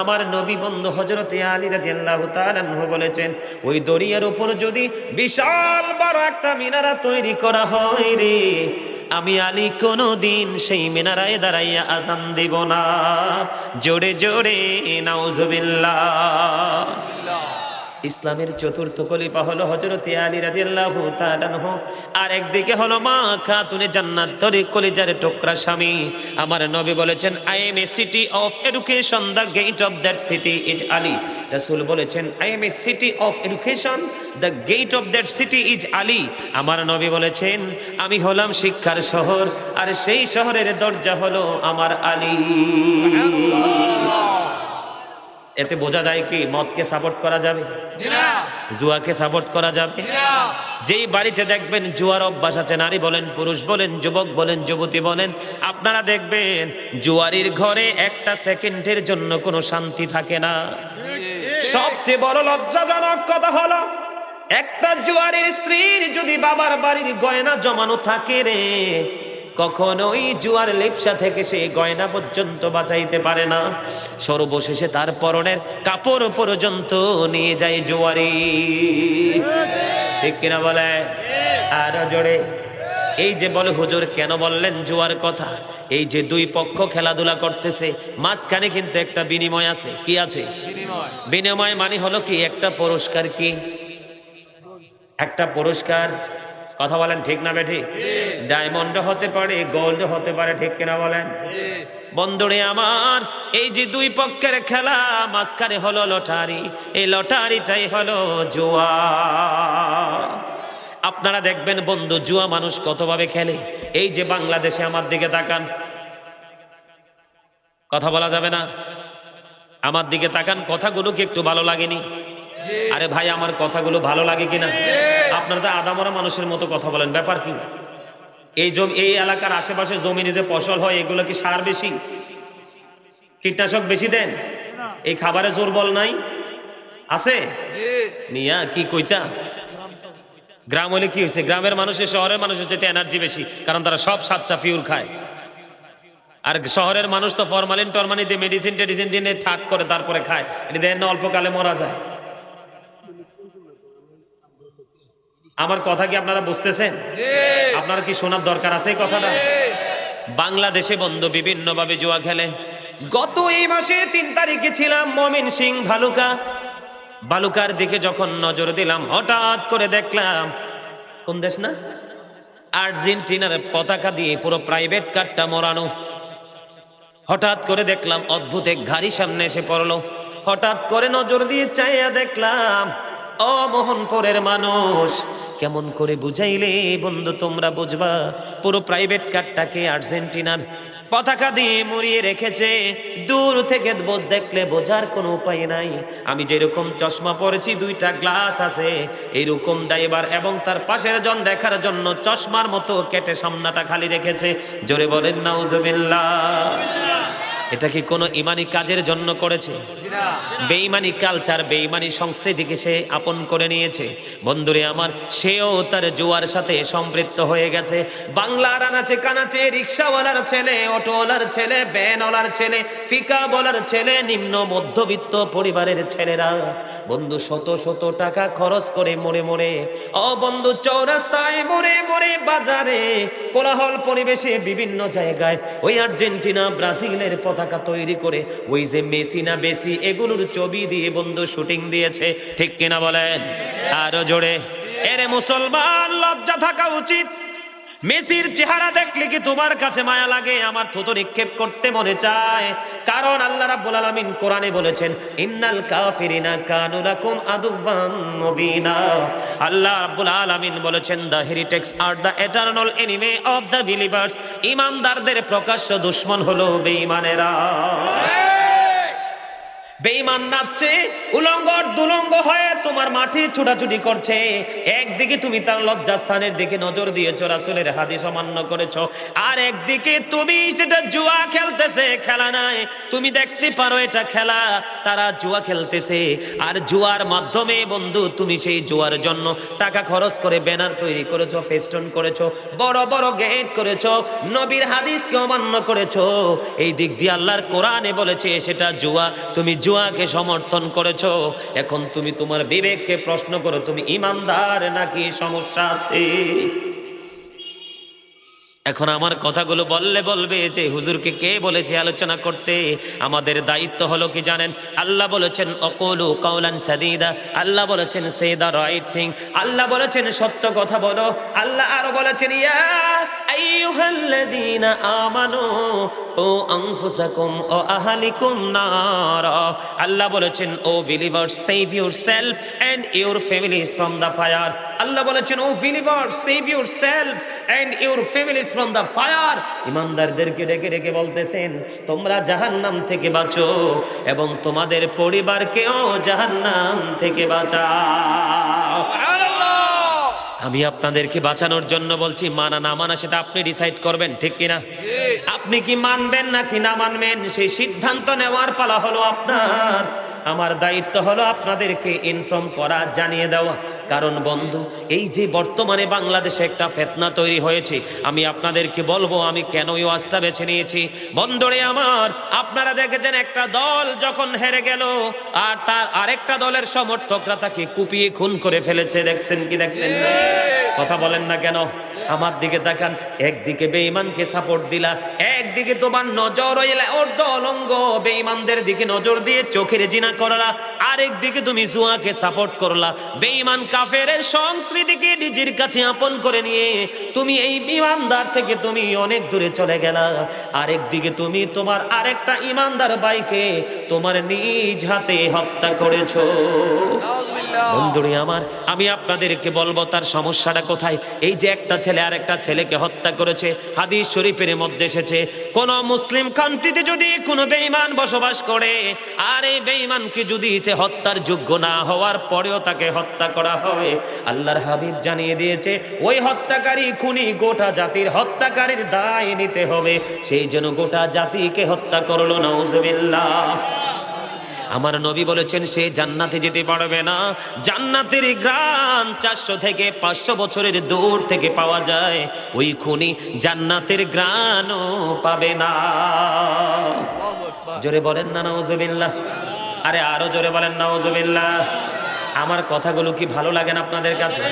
আমার নবী বন্ধু হযরত আলী রাদিয়াল্লাহু তাআলা আনহু বলেছেন, ওই দরিয়ার উপর যদি বিশাল বড় একটা মিনারা তৈরি করা হয় রে, আমি আলী কোনোদিন সেই মিনারায় দাঁড়াইয়া আযান দিব না। জোরে জোরে নাউজুবিল্লাহ। ইসলামের চতুর্থ খলিফা হলো হযরত আলী রাদিয়াল্লাহু তাআলা আনহু, আর একদিকে হলো মা খাতুনে জান্নাত, তরি কলিজার টুকরা স্বামী। আমার নবী বলেছেন, I am a city of education, the gate of that city is Ali. রাসূল বলেছেন, I am a city of education, the gate of that city is Ali. আমার নবী বলেছেন, আমি হলাম শিক্ষার শহর, আর সেই শহরের দরজা হলো আমার আলী। এতে বোঝা যায় কি মদকে সাপোর্ট করা যাবে? জুয়াকে সাপোর্ট করা যাবে? যেই বাড়িতে দেখবেন জুয়ার অভ্যাস আছে, নারী বলেন, পুরুষ বলেন, যুবক বলেন, যুবতী বলেন, আপনারা দেখবেন জুয়ারির ঘরে একটা সেকেন্ডের জন্য কোনো শান্তি থাকে না। সবচেয়ে বড় লজ্জাজনক কথা হলো, একটা জুয়ারির স্ত্রীর যদি বাবার বাড়ির গয়না জমানো থাকে রে, কখনোই জুয়ার লিপসা থেকে সে গয়না পর্যন্ত বাঁচাইতে পারে না। সর্বশেষে তার পরনের কাপড় পর্যন্ত নিয়ে যায় জুয়ারি। ঠিক কিনা বলে? আর জোরে। এই যে বলে হুজুর কেন বললেন জুয়ার কথা, এই যে দুই পক্ষ খেলাধুলা করতেছে, মাঝখানে কিন্তু একটা বিনিময় আছে। কি আছে? বিনিময় মানে হলো কি? একটা পুরস্কার। কি একটা পুরস্কার? কথা বলেন, ঠিক না বেঠি? ডায়মন্ড হতে পারে, গোল্ড হতে পারে, ঠিক কিনা বলেন? বন্ধুরে আমার, এই যে দুই পক্ষের খেলা, মাঝখানে হলো লটারি, এই লটারিটাই হলো জুয়া। আপনারা দেখবেন বন্ধু, জুয়া মানুষ কতভাবে খেলে। এই যে বাংলাদেশে আমার দিকে তাকান, কথা বলা যাবে না, আমার দিকে তাকান, কথাগুলো কি একটু ভালো লাগেনি? আরে ভাই, আমার কথাগুলো ভালো লাগে কিনা? আপনারা তো আদামরা মানুষের মতো কথা বলেন, ব্যাপার কি? এই এলাকার আশেপাশে জমিনে যে ফসল হয়, এগুলো কি সার বেশি, কীটনাশক বেশি দেন? এই খাবারে জোর বল নাই আছে? মিয়া কি কইতা? গ্রাম হলে কি হয়েছে? গ্রামের মানুষের শহরের মানুষের চেয়ে এনার্জি বেশি, কারণ তারা সব সাচ্চা পিওর খায়। আর শহরের মানুষ তো ফরমালিন টরমালিন দিয়ে মেডিসিন টেডিসিন দিয়ে ঠাক করে তারপরে খায়। এটি দেন না, অল্পকালে মরা যায়। আমার কথা কি আপনারা বুঝতেছেন? আপনারা কি শোনার দরকার আছে এই কথাটা? বাংলাদেশে বন্ধু বিভিন্ন ভাবে জুয়া খেলে। গত এই মাসের 3 তারিখে ছিলাম ময়মনসিংহ ভালুকা। বালুকার দিকে যখন নজর দিলাম, হঠাৎ করে দেখলাম, কোন দেশ না, আর্জেন্টিনার পতাকা দিয়ে পুরো প্রাইভেট কারটা মোড়ানো। হঠাৎ করে দেখলাম অদ্ভুত এক গাড়ি সামনে এসে পড়লো। হঠাৎ করে নজর দিয়ে চাইয়া দেখলাম, ও মোহনপুরের মানুষ, কেমন করে বুঝাইলে বন্ধু তোমরা বুঝবা, পুরো প্রাইভেট কারটাকে আর্জেন্টিনার পতাকা দিয়ে মুড়িয়ে রেখেছে। দূর থেকে দেখলে বোঝার কোনো উপায় নাই। আমি যেরকম চশমা পরেছি, 2টা গ্লাস আছে, এইরকম ড্রাইভার এবং তার পাশের জন দেখার জন্য চশমার মতো কেটে সামনাটা খালি রেখেছে। জোরে বলেন নাউজুবিল্লাহ। এটা কি কোনো ইমানি কাজের জন্য করেছে? বেঈমানি কালচার, বেঈমানি সংস্কৃতিকে সে আপন করে নিয়েছে। বন্ধুরে আমার, সেও তার জুয়ার সাথে সম্পৃক্ত হয়ে গেছে। বাংলার আনাচে কানাচে রিক্সাওয়ালার ছেলে, অটোওয়ালার ছেলে, ভ্যানওয়ালার ছেলে, ফিকা বলার ছেলে, নিম্ন মধ্যবিত্ত পরিবারের ছেলেরা বন্ধু শত শত টাকা খরচ করে মরে মরে, ও বন্ধু চৌরাস্তায় মরে মরে, বাজারে কোলাহল পরিবেশে বিভিন্ন জায়গায় ওই আর্জেন্টিনা ব্রাজিলের পতাকা তৈরি করে, ওই যে মেসি না বেসি এগুলোর ছবি দিয়ে বন্ধু শুটিং দিয়েছে। ঠিক কিনা বলেন? আরো জোরে। এরে মুসলমান, লজ্জা থাকা উচিত। মেসির চেহারা দেখলে কি তোমার কাছে মায়া লাগে? আমার থুতু নিক্ষেপ করতে মনে চায়। কারণ আল্লাহ রাব্বুল আলামিন কোরআনে বলেছেন, ইন্নাল কাফিরিনা কানু লাকুম আদুওয়াম মুবিনা। আল্লাহ রাব্বুল আলামিন বলেছেন, the heretics are the eternal enemy of the believers. ঈমানদারদের প্রকাশ্য দুশমন হলো বেঈমানেরা। বেঈমান নাচছে, উলঙ্গ দুলঙ্গ হয়ে তোমার মাটি ছুটাছুটি করছে। একদিকে তুমি তার লজ্জাস্থানের দিকে নজর দিয়েছো, রাসূলের হাদিস অমান্য করেছো, আর একদিকে তুমি সেটা জুয়া খেলতেছে। খেলা নাই, তুমি দেখতে পারো এটা খেলা, তারা জুয়া খেলতেছে। আর জুয়ার মাধ্যমে বন্ধু তুমি সেই জুয়ার জন্য টাকা খরচ করে ব্যানার তৈরি করেছো, ফেস্টুন করেছো, বড় বড় গেট করেছো, নবীর হাদিসকে অমান্য করেছো। এই দিক দিয়ে আল্লাহর কোরআনে বলেছে সেটা জুয়া, তুমি জুয়াকে সমর্থন করেছো। এখন তুমি তোমার বিবেককে প্রশ্ন করো, তুমি ইমানদার নাকি সমস্যা আছে? এখন আমার কথাগুলো বললে বলবে যে হুজুরকে কে বলেছে আলোচনা করতে। আমাদের দায়িত্ব হলো কি জানেন? আল্লাহ বলেছেন অকুলু কাওলান সাদীদা, আল্লাহ বলেছেন সে দা রাইট থিং, আল্লাহ বলেছেন সত্য কথা বলো। আল্লাহ আরো বলেছেন ইয়া আইয়ুহাল্লাযীনা আমানু ও আনফুসাকুম ও আহলিকুম নার। আল্লাহ বলেছেন O believers, save yourself and your families from the fire. আল্লাহ বলেছেন O believers, save yourself and your families from the fire। ইমানদারদেরকে ডেকে ডেকে বলতেছেন তোমরা জাহান্নাম থেকে বাঁচো এবং তোমাদের পরিবারকেও জাহান্নাম থেকে বাঁচাও। আমি আপনাদেরকে বাঁচানোর জন্য বলছি, মানা না মানা সেটা আপনি ডিসাইড করবেন, ঠিক কিনা? আপনি কি মানবেন নাকি না মানবেন সেই সিদ্ধান্ত নেওয়ার পালা হলো আপনার। আমার দায়িত্ব হলো আপনাদেরকে ইনফর্ম করা, জানিয়ে দেওয়া। কারণ বন্ধু, এই যে বর্তমানে বাংলাদেশে একটা ফিতনা তৈরি হয়েছে, আমি আপনাদেরকে বলবো আমি কেন এই ওয়াজটা বেছে নিয়েছি। বন্ধুরে আমার, আপনারা দেখেছেন একটা দল যখন হেরে গেল আর তার আরেকটা দলের সমর্থকরা তাকে কুপিয়ে খুন করে ফেলেছে। দেখছেন কি দেখছেন না? কথা বলেন না কেন? আমার দিকে তাকান। একদিকে বেঈমানকে সাপোর্ট দিলা, একদিকে তোমার নজর অর্ধলঙ্গ বেঈমানদের দিকে নজর দিয়ে চোখের জিনা করলা, আরেকদিকে তুমি জুয়াকে সাপোর্ট করলা। বেঈমান কাফেরের সংস্কৃতিকে নিজের কাছে আপন করে নিয়ে তুমি এই ইমানদার থেকে তুমি অনেক দূরে চলে গেলা। আরেকদিকে তুমি তোমার আরেকটা ইমানদার ভাইকে তোমার নিজ হাতে হত্যা করেছো। বন্ধুরে আমার, আমি আপনাদেরকে বলবো তার সমস্যাটা কোথায়। এই যে একটা ছেলে আরেকটা ছেলেকে হত্যা করেছে, হাদিস শরীফের মধ্যে এসেছে কোন মুসলিম কান্ট্রিতে যদি কোনো বেঈমান বসবাস করে আর এই বেঈমানকে যদি হত্যার যোগ্য না হওয়ার পরেও তাকে হত্যা করা হয়, আল্লাহর হাবিব জানিয়ে দিয়েছে ওই হত্যাকারী খুনি গোটা জাতির হত্যাকারীর দায় নিতে হবে। সেই জন্য গোটা জাতিকে হত্যা করলো। নাউজুবিল্লাহ। আমার নবী বলেছেন সে জান্নাতে যেতে পারবে না। জান্নাতের ঘ্রাণ 400 থেকে 500 বছরের দূর থেকে পাওয়া যায়। ওই খুনি জান্নাতের ঘ্রাণও পাবে না। জোরে বলেন না নাউজুবিল্লাহ। আরে আরো জোরে বলেন নাউজুবিল্লাহ। আমার কথাগুলো কি ভালো লাগে না আপনাদের কাছে?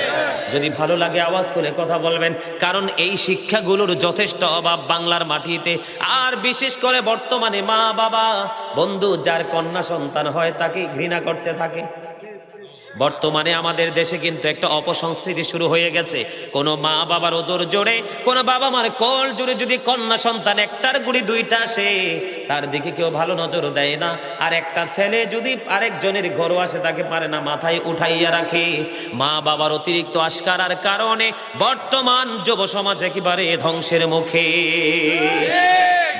যদি ভালো লাগে আওয়াজ তুলে কথা বলবেন, কারণ এই শিক্ষাগুলোর যথেষ্ট অভাব বাংলার মাটিতে। আর বিশেষ করে বর্তমানে মা বাবা বন্ধু যার কন্যা সন্তান হয় তাকে ঘৃণা করতে থাকে। বর্তমানে আমাদের দেশে কিন্তু একটা অপসংস্কৃতি শুরু হয়ে গেছে। কোনো মা বাবার ওদর জোরে, কোনো বাবা মার কোল জোরে যদি কন্যা সন্তান একটার গুড়ি দুইটা আসে, তার দিকে কেউ ভালো নজর দেয় না। আর একটা ছেলে যদি আরেকজনের ঘরও আসে তাকে পারে না মাথায় উঠাইয়া রাখে। মা বাবার অতিরিক্ত আশকারার কারণে বর্তমান যুব সমাজ একেবারে ধ্বংসের মুখে।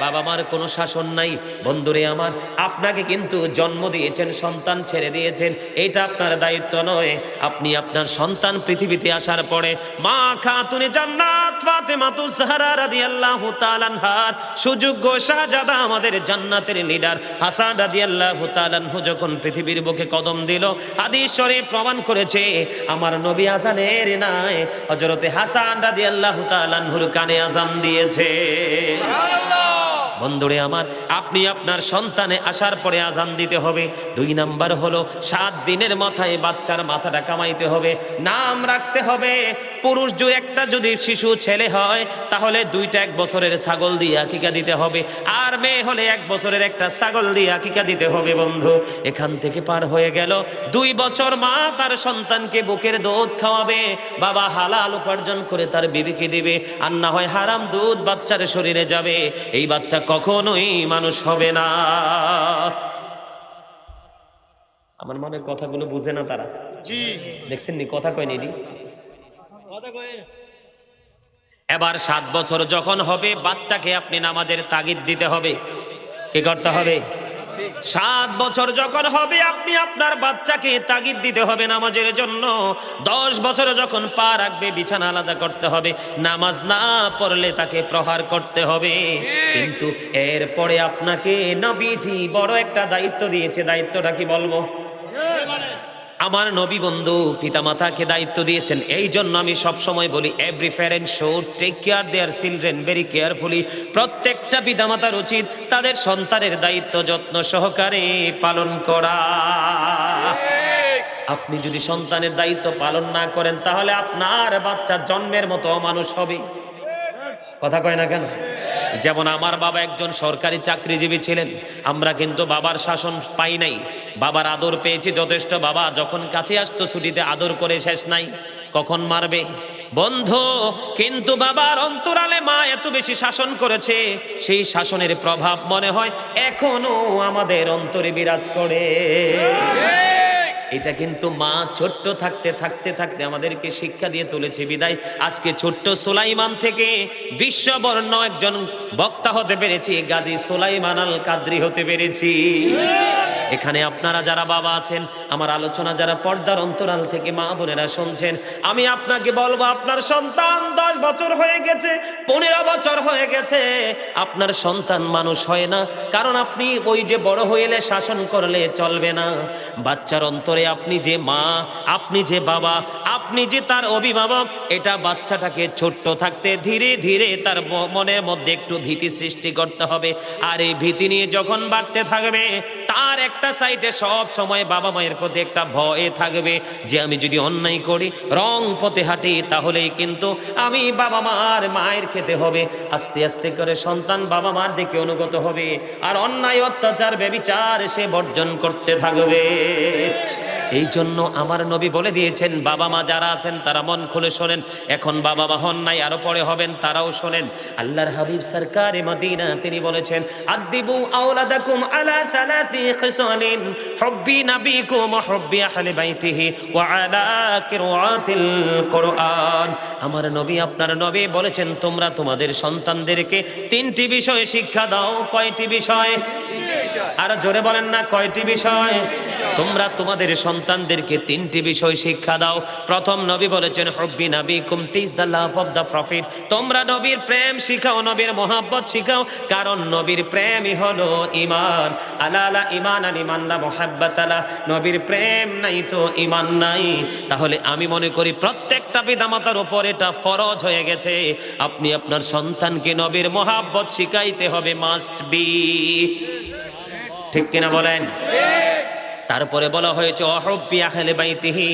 বাবা মার কোনো শাসন নাই। বন্ধুরে আমার, আপনাকে কিন্তু জন্ম দিয়েছেন, সন্তান ছেড়ে দিয়েছেন, এটা আপনার দায়িত্ব নয়। আপনি আপনার সন্তান পৃথিবীতে আসার পরে মা খাতুনে জান্নাত ফাতেমাতুজ জাহরা রাদিয়াল্লাহু তাআলা আনহার সুযোগ্য শাহজাদা আমাদের জান্নাতের লিডার হাসান রাদিয়াল্লাহু তাআলা আনহু যখন পৃথিবীর বুকে কদম দিল, হাদিস শরীফ প্রমাণ করেছে আমার নবী আযানের নাই হযরতে হাসান রাদিয়াল্লাহু তাআলা আনহুর কানে আযান দিয়েছে। বন্ধুরে আমার, আপনি আপনার সন্তানে আসার পরে আজান দিতে হবে। 2 নাম্বার হলো 7 দিনের মাথায় বাচ্চার মাথাটা কামাইতে হবে, নাম রাখতে হবে। পুরুষ যদি শিশু ছেলে হয় তাহলে 2টা 1 বছরের ছাগল দিয়ে আকিকা দিতে হবে, আর মেয়ে হলে 1 বছরের একটা ছাগল দিয়ে আকিকা দিতে হবে। বন্ধু, এখান থেকে পার হয়ে গেল 2 বছর মা তার সন্তানকে বুকের দুধ খাওয়াবে, বাবা হালাল উপার্জন করে তার বিবিকে দিবে, আর না হয় হারাম দুধ বাচ্চার শরীরে যাবে। এই বাচ্চা কখনোই মানুষ হবে না। আমার মনে কথাগুলো বুঝে না তারা। দেখছেন নি কথা কয়নি নি। এবার 7 বছর যখন হবে বাচ্চাকে আপনি নামাজের তাগিদ দিতে হবে। কি করতে হবে? 7 বছর যখন হবে আপনি আপনার বাচ্চাকে তাগিদ দিতে হবে নামাজের জন্য। 10 বছর যখন পা রাখবে বিছানা আলাদা করতে হবে, নামাজ না পড়লে তাকে প্রহার করতে হবে। কিন্তু এরপরে আপনাকে নবীজি বড় একটা দায়িত্ব দিয়েছে। দায়িত্বটা কি বলবো? আমার নবী বন্ধু পিতামাতাকে দায়িত্ব দিয়েছেন। এই জন্য আমি সব সময় বলি, every parent should take care their children very carefully. প্রত্যেকটা পিতামাতার উচিত তাদের সন্তানের দায়িত্ব যত্ন সহকারে পালন করা। আপনি যদি সন্তানের দায়িত্ব পালন না করেন তাহলে আপনার বাচ্চা জন্মের মতো মানুষ হবে। কথা কয় না কেন? যেমন আমার বাবা একজন সরকারি চাকরিজীবী ছিলেন, আমরা কিন্তু বাবার শাসন পাই নাই, বাবার আদর পেয়েছি যথেষ্ট। বাবা যখন কাছে আসতো ছুটিতে আদর করে শেষ নাই, কখন মারবে বন্ধু। কিন্তু বাবার অন্তরালে মা এত বেশি শাসন করেছে, সেই শাসনের প্রভাব মনে হয় এখনো আমাদের অন্তরে বিরাজ করে। এটা কিন্তু মা ছোট্ট থাকতে আমাদেরকে শিক্ষা দিয়ে তুলেছে বিদায় আজকে ছোট্ট সুলাইমান থেকে বিশ্ববর্ণ একজন বক্তা হতে পেরেছি, গাজী সুলাইমান আল কাদরি হতে পেরেছি। এখানে আপনারা যারা বাবা আছেন, আমার আলোচনা যারা পর্দার অন্তরাল থেকে মা বোনেরা শুনছেন, আমি আপনাকে বলবো আপনার সন্তান 10 বছর হয়ে গেছে, 15 বছর হয়ে গেছে, আপনার সন্তান মানুষ হয় না। কারণ আপনি ওই যে বড় হইলে শাসন করলে চলবে না। বাচ্চার অন্তরে আপনি যে মা, আপনি যে বাবা, আপনি যে তার অভিভাবক, এটা বাচ্চাটাকে ছোট্ট থাকতে ধীরে ধীরে তার মনের মধ্যে একটু ভীতি সৃষ্টি করতে হবে। আর এই ভীতি নিয়ে যখন বাড়তে থাকবে, তার একটা সাইডে সব সময় বাবা মায়ের প্রতি একটা ভয় থাকবে যে আমি যদি অন্যায় করি, রং পথে হাঁটি, তাহলেই কিন্তু আমি বাবা মার মায়ের খেতে হবে। আস্তে আস্তে করে সন্তান বাবা মার দিকে অনুগত হবে, আর অন্যায় অত্যাচার ব্যভিচার সে বর্জন করতে থাকবে। এই জন্য আমার নবী বলে দিয়েছেন, বাবা মা যারা আছেন তারা মন খুলে শোনেন। এখন বাবা মা হন নাই, আরো পরে হবেন, তারাও শোনেন। আল্লাহর হাবিব সরকারে মদিনা তিনি বলেছেন, আদিবু আওলাদাকুম আলা সালাতি খিসালিন হুব্বি নাবিকুম ওয়া হুব্বি আহলি বাইতিহি ওয়া আলা কিরাআতিল কুরআন। আমার নবী আপনার নবী বলেছেন, তোমরা তোমাদের সন্তানদেরকে 3টি বিষয়ে শিক্ষা দাও। কয়টি বিষয়? আর জোরে বলেন না, কয়টি বিষয়? তোমরা তোমাদের সন্তানদেরকে 3টি বিষয় শিক্ষা দাও। প্রথম নবী বলেছেন, হুব্বি নাবিকুম, teach the love of the prophet. তোমরা নবীর প্রেম শিখাও, নবীর মহব্বত শিখাও, কারণ নবীর প্রেমই হলো ঈমান। আলা লা ঈমান লিমান লা মুহাব্বাত লা, নবীর প্রেম নাই তো ঈমান নাই। তাহলে আমি মনে করি প্রত্যেকটা পিতামাতার উপর এটা ফরজ হয়ে গেছে, আপনি আপনার সন্তানকে নবীর মহব্বত শিখাইতে হবে, মাস্ট বি। ঠিক কিনা বলেন? তারপরে বলা হয়েছে অহব্বি আহলে বাইতিহি,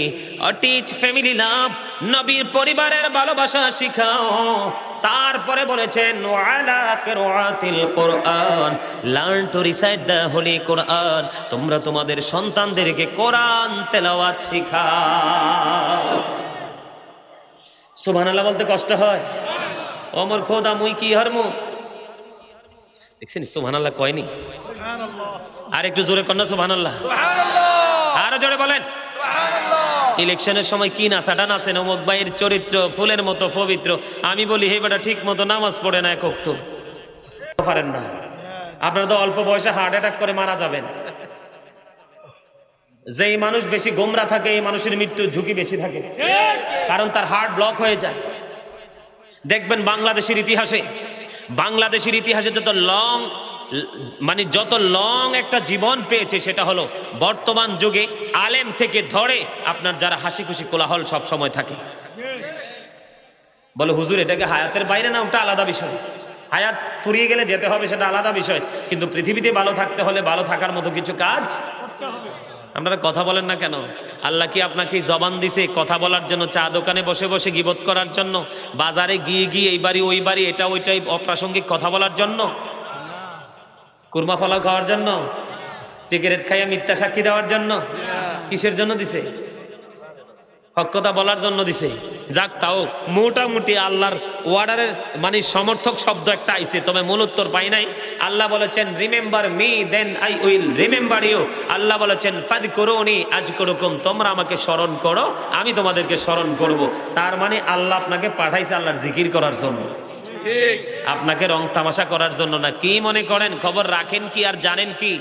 টিচ ফ্যামিলি লাভ, নবীর পরিবারের ভালোবাসা শিখাও। তারপরে বলেছেন ওয়ালা কিরাআতিল কোরআন, learn to recite the holy Quran, তোমরা তোমাদের সন্তানদেরকে কোরআন তেলাওয়াত শিখাও। সুবহানাল্লাহ বলতে কষ্ট হয়? ওমর খোদা মুই কি হরমু, দেখছেন সুবহানাল্লাহ কয়নি? আর একটু জোরে কন্যা সুবহানাল্লাহ, আরো জোরে বলেন। ইলেকশনের সময় কি নাচাটা নাচেন, অমুক ভাইয়ের চরিত্র ফুলের মতো পবিত্র, আমি বলি হে বেটা ঠিক মতো নামাজ পড়ে না, একক তো পারেন না। আপনারা তো অল্প বয়সে হার্ট অ্যাটাক করে মারা যাবেন। যেই মানুষ বেশি গোমরা থাকে এই মানুষের মৃত্যুর ঝুঁকি বেশি থাকে, কারণ তার হার্ট ব্লক হয়ে যায়। দেখবেন বাংলাদেশের ইতিহাসে যত লং একটা জীবন পেয়েছে সেটা হলো বর্তমান যুগে আলেম থেকে ধরে আপনার যারা হাসি খুশি কোলাহল সব সময় থাকে। বলে হুজুর এটাকে হায়াতের বাইরে না, ওটা আলাদা বিষয়। হায়াত ফুরিয়ে গেলে যেতে হবে, সেটা আলাদা বিষয়, কিন্তু পৃথিবীতে ভালো থাকতে হলে ভালো থাকার মতো কিছু কাজ। আপনারা কথা বলেন না কেন? আল্লাহ কি আপনাকে জবান দিছে কথা বলার জন্য, চা দোকানে বসে বসে গীবত করার জন্য, বাজারে গিয়ে এই বাড়ি ওই বাড়ি এটা ওইটাই অপ্রাসঙ্গিক কথা বলার জন্য, কুরমা ফলাও খাওয়ার জন্য, সিগারেট খাইয়া মিথ্যা সাক্ষী দেওয়ার জন্য? কিসের জন্য দিছে? হক কথা বলার জন্য দিছে। যাক, তাও মোটামুটি আল্লাহর ওয়ার্ডারের সমর্থক শব্দ একটা আইছে, তবে মূল উত্তর পাই নাই। আল্লাহ বলেছেন remember me then I will remember you. আল্লাহ বলেছেন ফাযকুরুনি আযকুরুকুম, তোমরা আমাকে স্মরণ করো আমি তোমাদেরকে স্মরণ করব। তার মানে আল্লাহ আপনাকে পাঠাইছে আল্লাহর জিকির করার জন্য, আপনাকে রং তামাশা করার জন্য না। কি মনে করেন, খবর রাখেন কি আর জানেন কি?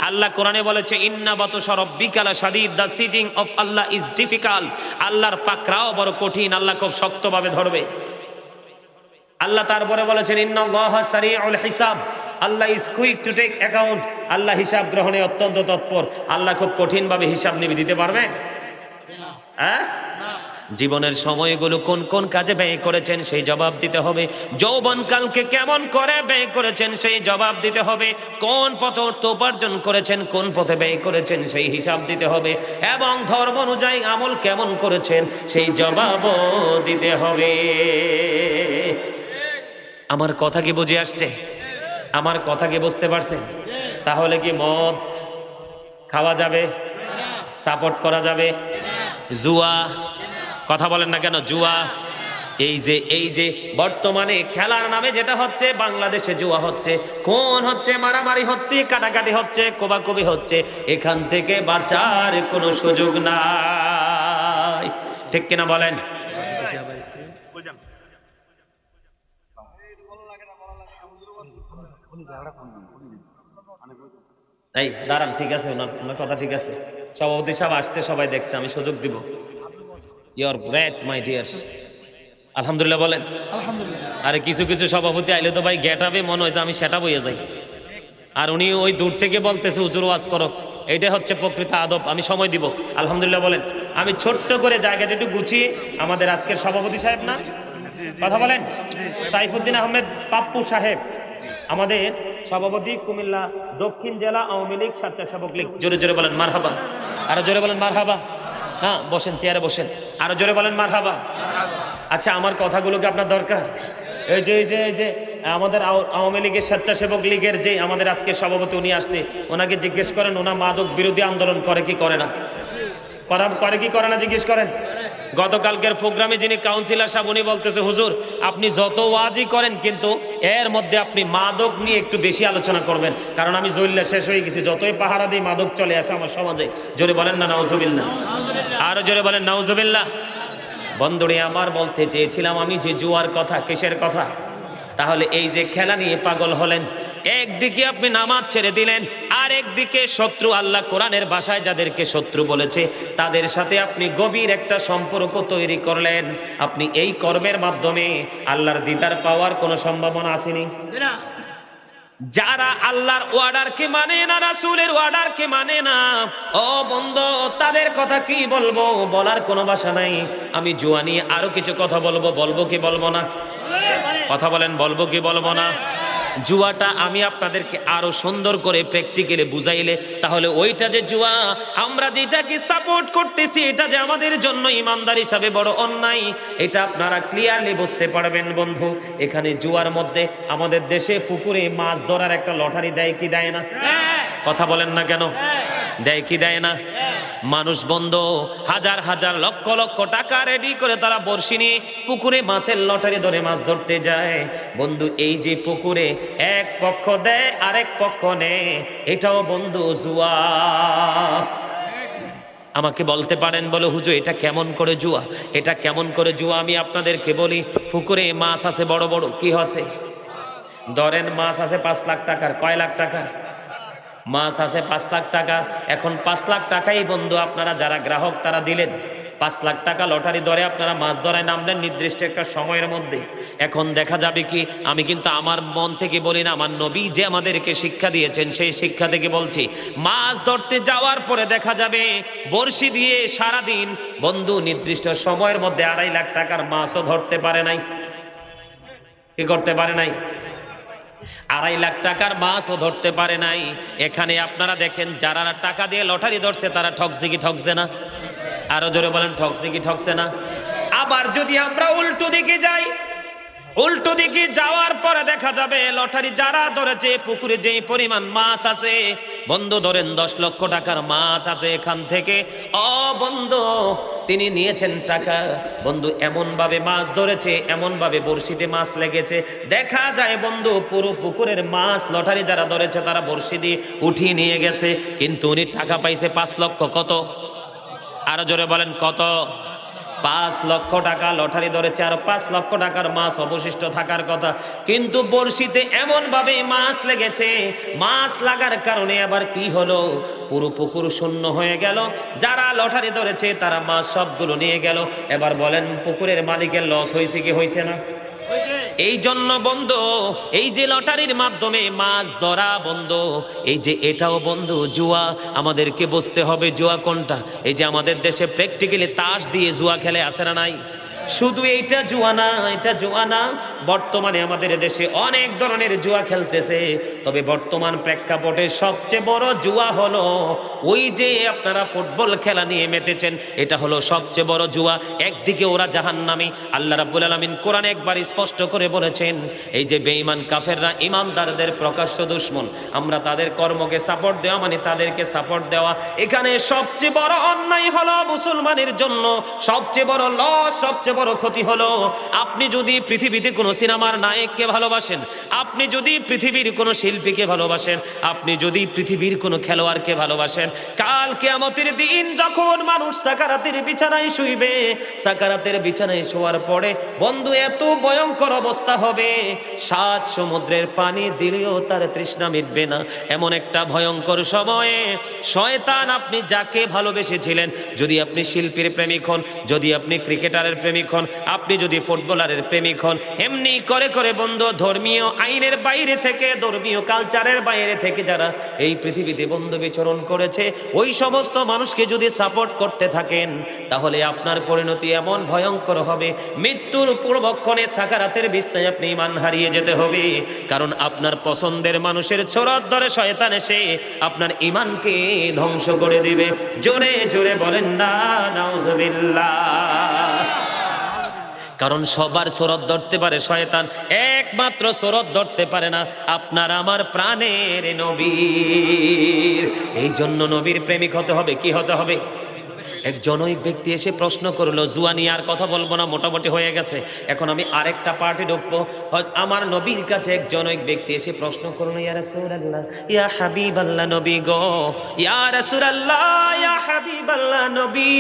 আল্লাহ কোরআনে বলেছে ইন্না বাতুশা রাব্বিকা লাশাদীদ, the seizing of Allah is difficult. আল্লাহর পাকড়াও বড় কঠিন, আল্লাহ খুব শক্তভাবে ধরবে। আল্লাহ তারপরে বলেছেন ইন্নাল্লাহা সারিউল হিসাব, Allah is quick to take account. আল্লাহ হিসাব গ্রহণে অত্যন্ত তৎপর। আল্লাহ খুব কঠিন ভাবে হিসাব নিবে দিতে পারবে? হ্যাঁ, জীবনের সময়গুলো কোন কোন কাজে ব্যয় করেছেন সেই জবাব দিতে হবে। যৌবনকালকে কেমন করে ব্যয় করেছেন সেই জবাব দিতে হবে। কোন পথে অর্থ উপার্জন করেছেন, কোন পথে ব্যয় করেছেন সেই হিসাব দিতে হবে। এবং ধর্ম অনুযায়ী আমল কেমন করেছেন সেই জবাবও দিতে হবে। আমার কথা কি বুঝে আসছে? আমার কথা কি বুঝতে পারছেন? তাহলে কি মদ খাওয়া যাবে, সাপোর্ট করা যাবে? জুয়া, কথা বলেন না কেন? জুয়া, এই যে বর্তমানে খেলার নামে যেটা হচ্ছে, বাংলাদেশে জুয়া হচ্ছে, কোন হচ্ছে, মারামারি হচ্ছে, কাটাকাটি হচ্ছে, কোবাকুবি হচ্ছে, এখান থেকে বাঁচার কোনো সুযোগ নাই। ঠিক কিনা বলেন? এই দাঁড়ান, ঠিক আছে, ওনার কথা ঠিক আছে। সভাপতি সাহেব আসছে, সবাই দেখছে, আমি সুযোগ দিব। ইউর গ্রেট মাই ডিয়ার্স, আলহামদুলিল্লাহ বলেন। আরে কিছু কিছু সভাপতি আইলে তো ভাই গেট আপে মনে হয় যে আমি সেটা বইয়ে যাই, আর উনি ওই দূর থেকে বলতেছে হুজুর ওয়াজ করো। এইটাই হচ্ছে প্রকৃত আদব। আমি সময় দিব, আলহামদুলিল্লাহ বলেন। আমি ছোট্ট করে জায়গাটা একটু গুছিয়ে, আমাদের আজকের সভাপতি সাহেব না, কথা বলেন, সাইফুদ্দিন আহমেদ পাপ্পু সাহেব, আমাদের সভাপতি কুমিল্লা দক্ষিণ জেলা আওয়ামী লীগ স্বেচ্ছাসেবক লীগ। জোরে জোরে বলেন মারহাবা, আরো জোরে বলেন মারহাবা। হ্যাঁ বসেন, চেয়ারে বসেন, আরো জোরে বলেন মারহাবা। আচ্ছা, আমার কথাগুলোকে আপনার দরকার? এই যে আমাদের আওয়ামী লীগের স্বেচ্ছাসেবক লীগের যে আমাদের আজকে সভাপতি, উনি আসছে, ওনাকে জিজ্ঞেস করেন ওনা মাদক বিরোধী আন্দোলন করে কি করে না, করে কি করে না, জিজ্ঞেস করেন। গতকালকের প্রোগ্রামে যিনি কাউন্সিলর সাহেব, উনি বলতেছে হুজুর আপনি যত ওয়াজই করেন কিন্তু এর মধ্যে আপনি মাদক নিয়ে একটু বেশি আলোচনা করবেন, কারণ আমি জইল্লা শেষ হয়ে গেছি, যতই পাহারা দিয়ে মাদক চলে আসে আমার সমাজে। জোরে বলেন না নাউজুবিল্লাহ, আরো জোরে বলেন নাউজুবিল্লাহ। বন্ধুরে আমার, বলতে চেয়েছিলাম আমি যে জুয়ার কথা, কিসের কথা? তাহলে এই যে খেলা নিয়ে পাগল হলেন, একদিকে আপনি নামাজ ছেড়ে দিলেন, আর একদিকে শত্রু, আল্লাহ কোরআনের ভাষায় যাদেরকে শত্রু বলেছে তাদের সাথে আপনি গভীর একটা সম্পর্ক তৈরি করলেন। আপনি এই কর্মের মাধ্যমে আল্লাহর দিদার পাওয়ার কোনো সম্ভাবনা আসেনি। যারা আল্লাহর অর্ডারকে মানে না, রাসূলের অর্ডারকে মানে না, ও বন্ধু তাদের কথা কি বলবো, বলার কোনো ভাষা নাই। আমি জুয়া নিয়ে আরো কিছু কথা বলবো কি বলবো না? কথা বলেন, বলবো কি বলবো না? জুয়াটা আমি আপনাদেরকে আরো সুন্দর করে প্র্যাকটিক্যালি বুঝাইলে তাহলে ওইটা যে জুয়া, আমরা যেটাকে সাপোর্ট করতেছি এটা যে আমাদের জন্য ইমানদার হিসাবে বড় অন্যায়, এটা আপনারা ক্লিয়ারলি বুঝতে পারবেন বন্ধু। এখানে জুয়ার মধ্যে আমাদের দেশে পুকুরে মাছ ধরার একটা লটারি দেয় কি দেয় না? কথা বলেন না কেন? দেয় কি দেয় না? মানুষ বন্ধু হাজার হাজার লক্ষ লক্ষ টাকা রেডি করে তারা বড়শি নিয়ে পুকুরে মাছের লটারি ধরে মাছ ধরতে যায় বন্ধু। এই যে পুকুরে এক পক্ষ দেয় আরেক পক্ষ নেয়, এটাও বন্ধু জুয়া। আমাকে বলতে পারেন, বলো হুজুর এটা কেমন করে জুয়া, এটা কেমন করে জুয়া? আমি আপনাদেরকে বলি, পুকুরে মাছ আছে বড় বড়, কি আছে ধরেন মাছ আছে 5 লাখ টাকার। কয় লাখ টাকা? মাছ আছে 5 লাখ টাকা। এখন 5 লাখ টাকাই বন্ধু আপনারা যারা গ্রাহক তারা দিলেন। 5 লাখ টাকা লটারি ধরে আপনারা মাছ ধরায় নামলেন নির্দিষ্ট একটা সময়ের মধ্যে। এখন দেখা যাবে কি, আমি কিন্তু আমার মন থেকে বলি না, আমার নবী যে আমাদেরকে শিক্ষা দিয়েছেন সেই শিক্ষা থেকে বলছি, মাছ ধরতে যাওয়ার পরে দেখা যাবে বড়শি দিয়ে সারাদিন বন্ধু নির্দিষ্ট সময়ের মধ্যে 2.5 লাখ টাকার মাছও ধরতে পারে নাই। কি করতে পারে নাই? 2.5 লাখ টাকার মাছও ধরতে পারে নাই। এখানে আপনারা দেখেন যারা টাকা দিয়ে লটারি ধরছে তারা ঠকছে কি ঠকছে না? আরো জোরে বলেন, ঠকছে কি ঠকছে না? আবার যদি আমরা উল্টো দিকে যাই, উল্টো দিকে যাওয়ার পরে দেখা যাবে লটারি যারা ধরেছে পুকুরে যেই পরিমাণ মাছ আছে বন্ধু, ধরেন 10 লক্ষ টাকার মাছ আছে, এখান থেকে বন্ধু তিনি নিয়েছেন টাকা বন্ধু, এমন ভাবে মাছ ধরেছে, এমন ভাবে বড়শিতে মাছ লেগেছে, দেখা যায় বন্ধু পুরো পুকুরের মাছ লটারি যারা ধরেছে তারা বড়শি দিয়ে উঠিয়ে নিয়ে গেছে, কিন্তু উনি টাকা পাইছে 5 লক্ষ। কত? আরো জোরে বলেন কত? 5 লক্ষ টাকা লটারি ধরেছে, আর 5 লক্ষ টাকার মাছ অবশিষ্ট থাকার কথা, কিন্তু বড়শিতে এমন ভাবে মাছ লেগেছে, মাছ লাগার কারণে আবার কি হলো, পুরো পুকুর শূন্য হয়ে গেল। যারা লটারি ধরেছে তারা মাছ সবগুলো নিয়ে গেল। এবার বলেন পুকুরের মালিকের লস হয়েছে কি হয়েছে না? এই জন্য বন্ধু এই যে লটারির মাধ্যমে মাছ ধরা বন্ধু, এই যে এটাও বন্ধু জুয়া। আমাদেরকে বুঝতে হবে জুয়া কোনটা। এই যে আমাদের দেশে প্র্যাকটিক্যালি তাস দিয়ে জুয়া খেলে, আছে না নাই? শুধু এইটা জুয়া না, এটা জুয়া না, বর্তমানে আমাদের দেশে অনেক ধরনের জুয়া খেলতেছে। তবে বর্তমান প্রেক্ষাপটে সবচেয়ে বড় জুয়া হলো ওই যে আপনারা ফুটবল খেলা নিয়ে মেতেছেন, এটা হলো সবচেয়ে বড় জুয়া। একদিকে ওরা জাহান্নামী, আল্লাহ রাব্বুল আলামিন কোরআনে একবার স্পষ্ট করে বলেছেন, এই যে বেঈমান কাফেররা ইমানদারদের প্রকাশ্য দুশমন, আমরা তাদের কর্মকে সাপোর্ট দেওয়া মানে তাদেরকে সাপোর্ট দেওয়া। এখানে সবচেয়ে বড় অন্যায় হলো মুসলমানের জন্য সবচেয়ে বড় লস, সবচেয়ে বড় ক্ষতি হলো, আপনি যদি পৃথিবীতে কোনো সিনেমার নায়ককে ভালোবাসেন, আপনি যদি পৃথিবীর কোনো শিল্পীকে ভালোবাসেন, আপনি যদি পৃথিবীর কোনো খেলোয়াড়কে ভালোবাসেন, কাল কিয়ামতের দিন যখন মানুষ সাকারাতের বিছানায় শুইবে, সাকারাতের বিছানায় শোয়ার পরে বন্ধু এত ভয়ঙ্কর অবস্থা হবে, 7 সমুদ্রের পানি দিলেও তার তৃষ্ণা মিটবে না। এমন একটা ভয়ঙ্কর সময়ে শয়তান আপনি যাকে ভালোবেসেছিলেন, যদি আপনি শিল্পীর প্রেমিক হন, যদি আপনি ক্রিকেটারের প্রেমিক হন, আপনি যদি ফুটবলারের প্রেমিক হন, এমনি করে করে বন্ধু ধর্মীয় আইনের বাইরে থেকে, ধর্মীয় কালচারের বাইরে থেকে যারা এই পৃথিবীতে বন্ধু বিচরণ করেছে, ওই সমস্ত মানুষকে যদি সাপোর্ট করতে থাকেন, তাহলে আপনার পরিণতি এমন ভয়ঙ্কর হবে, মৃত্যুর পূর্বক্ষণে সাকারাতের বিছানায় আপনি ঈমান হারিয়ে যেতে হবে। কারণ আপনার পছন্দের মানুষের ছোরাত ধরে শয়তান এসে আপনার ঈমানকে ধ্বংস করে দিবে। জোরে জোরে বলেন না নাউজুবিল্লাহ। কারণ সবার সুরত ধরতে পারে শয়তান, একমাত্র সুরত ধরতে পারে না আপনার আমার প্রাণের নবীর। এই জন্য নবীর প্রেমিক হতে হবে। কি হতে হবে? এক জনৈক ব্যক্তি এসে প্রশ্ন করলো, জুয়া নিয়ে আর কথা বলবো না, মোটামুটি হয়ে গেছে, এখন আমি আরেকটা পার্টি ঢুকবো। আমার নবীর কাছে এক জনৈক ব্যক্তি এসে প্রশ্ন করলো, ইয়া রাসূলুল্লাহ, ইয়া হাবিবাল্লাহ নবী গো, ইয়া রাসূলুল্লাহ, ইয়া হাবিবাল্লাহ নবী,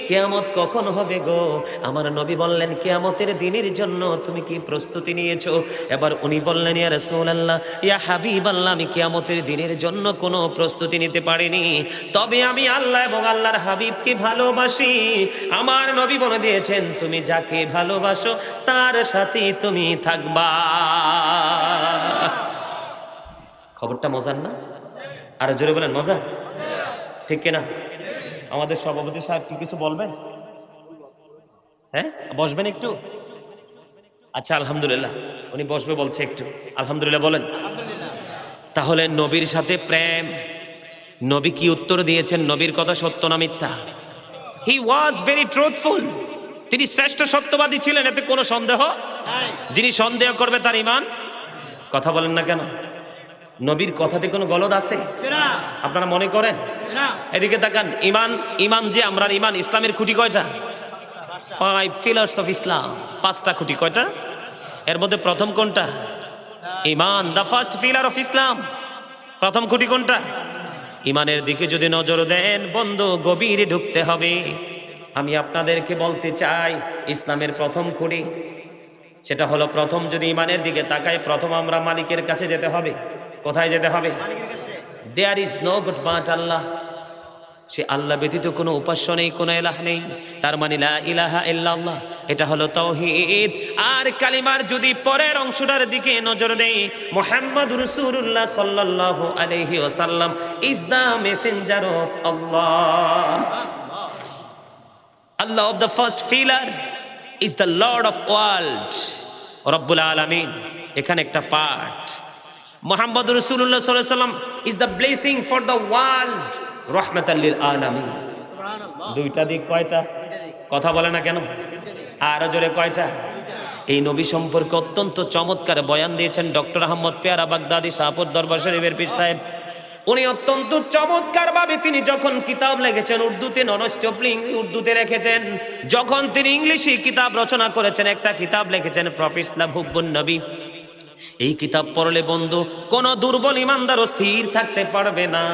কিয়ামত কখন হবে গো? আমার নবী বললেন, কিয়ামতের দিনের জন্য তুমি কি প্রস্তুতি নিয়েছো? এবার উনি বললেন, ইয়া রাসূলুল্লাহ, ইয়া হাবিবাল্লাহ, আমি কিয়ামতের দিনের জন্য কোনো প্রস্তুতি নিতে পারিনি, তবে আমি আল্লাহ এবং আল্লাহর হাবিব কে ভালোবাসি। আমার নবী বলে দিয়েছেন, তুমি যাকে ভালোবাসো তার সাথে তুমি থাকবা। খবরটা মজার না? আর জোরে বলেন মজা, ঠিক কিনা? আমাদের সভাপতি সাহেব কি কিছু বলবেন? হ্যাঁ, বসবেন একটু। আচ্ছা আলহামদুলিল্লাহ, উনি বসবে বলছে একটু আলহামদুলিল্লাহ বলেন। তাহলে নবীর সাথে প্রেম, নবী কি উত্তর দিয়েছেন? নবীর কথা সত্য না মিথ্যা? হি ওয়াজ ভেরি ট্রুথফুল, তিনি শ্রেষ্ঠ সত্যবাদী ছিলেন, এতে কোনো সন্দেহ নাই। যিনি সন্দেহ করবে তার ঈমান, কথা বলেন না কেন? নবীর কথাতে কোনো গলদ আছে আপনারা মনে করেন? এদিকে তাকান, ঈমান, ঈমান যে আমরা ঈমান, ইসলামের খুঁটি কয়টা? 5 pillars of Islam, 5টা খুঁটি। কয়টা? এর মধ্যে প্রথম কোনটা? ঈমান, the first pillar of Islam. প্রথম খুঁটি কোনটা? ঈমানের দিকে যদি নজর দেন বন্ধু, গভীরে ঢুকতে হবে। আমি আপনাদেরকে বলতে চাই, ইসলামের প্রথম খুঁটি সেটা হলো, প্রথম যদি ঈমানের দিকে তাকাই, প্রথম আমরা মালিকের কাছে যেতে হবে। কোথায় যেতে হবে? There is no God but Allah. সে আল্লাহ ব্যতীত কোনো উপাস্য নেই, কোনো ইলাহ নেই। তার মানে লা ইলাহা ইল্লাল্লাহ, এটা হলো তাওহীদ। আর কালিমার যদি পরের অংশটার দিকে নজর দেই, মুহাম্মাদুর রাসূলুল্লাহ সাল্লাল্লাহু আলাইহি ওয়াসাল্লাম is the messenger of Allah. Allah of the first pillar is the lord of world, রব্বুল আলামিন। এখানে একটা পার্ট, মুহাম্মাদুর রাসূলুল্লাহ সাল্লাল্লাহু আলাইহি ওয়াসাল্লাম is the blessing for the world, রহমাতাল লিল আলামিন। দুইটা দিক। কয়টা? কথা বলে না কেন? আরো জোরে কয়টা? এই নবী সম্পর্কে অত্যন্ত চমৎকার বয়ান দিয়েছেন ডক্টর আহমদ পেয়ারা বাগদাদি শাহপুর দরবার শরীফের পীর সাহেব। উনি অত্যন্ত চমৎকার ভাবে তিনি যখন কিতাব লিখেছেন, উর্দুতে, ননস্টপলি উর্দুতে রেখেছেন। যখন তিনি ইংলিশে কিতাব রচনা করেছেন, একটা কিতাব লিখেছেন প্রফেট লাভ হুব্বুন নবী। এই কিতাব পড়লে বন্ধু কোন দুর্বল ইমানদার স্থির থাকতে পারবে না।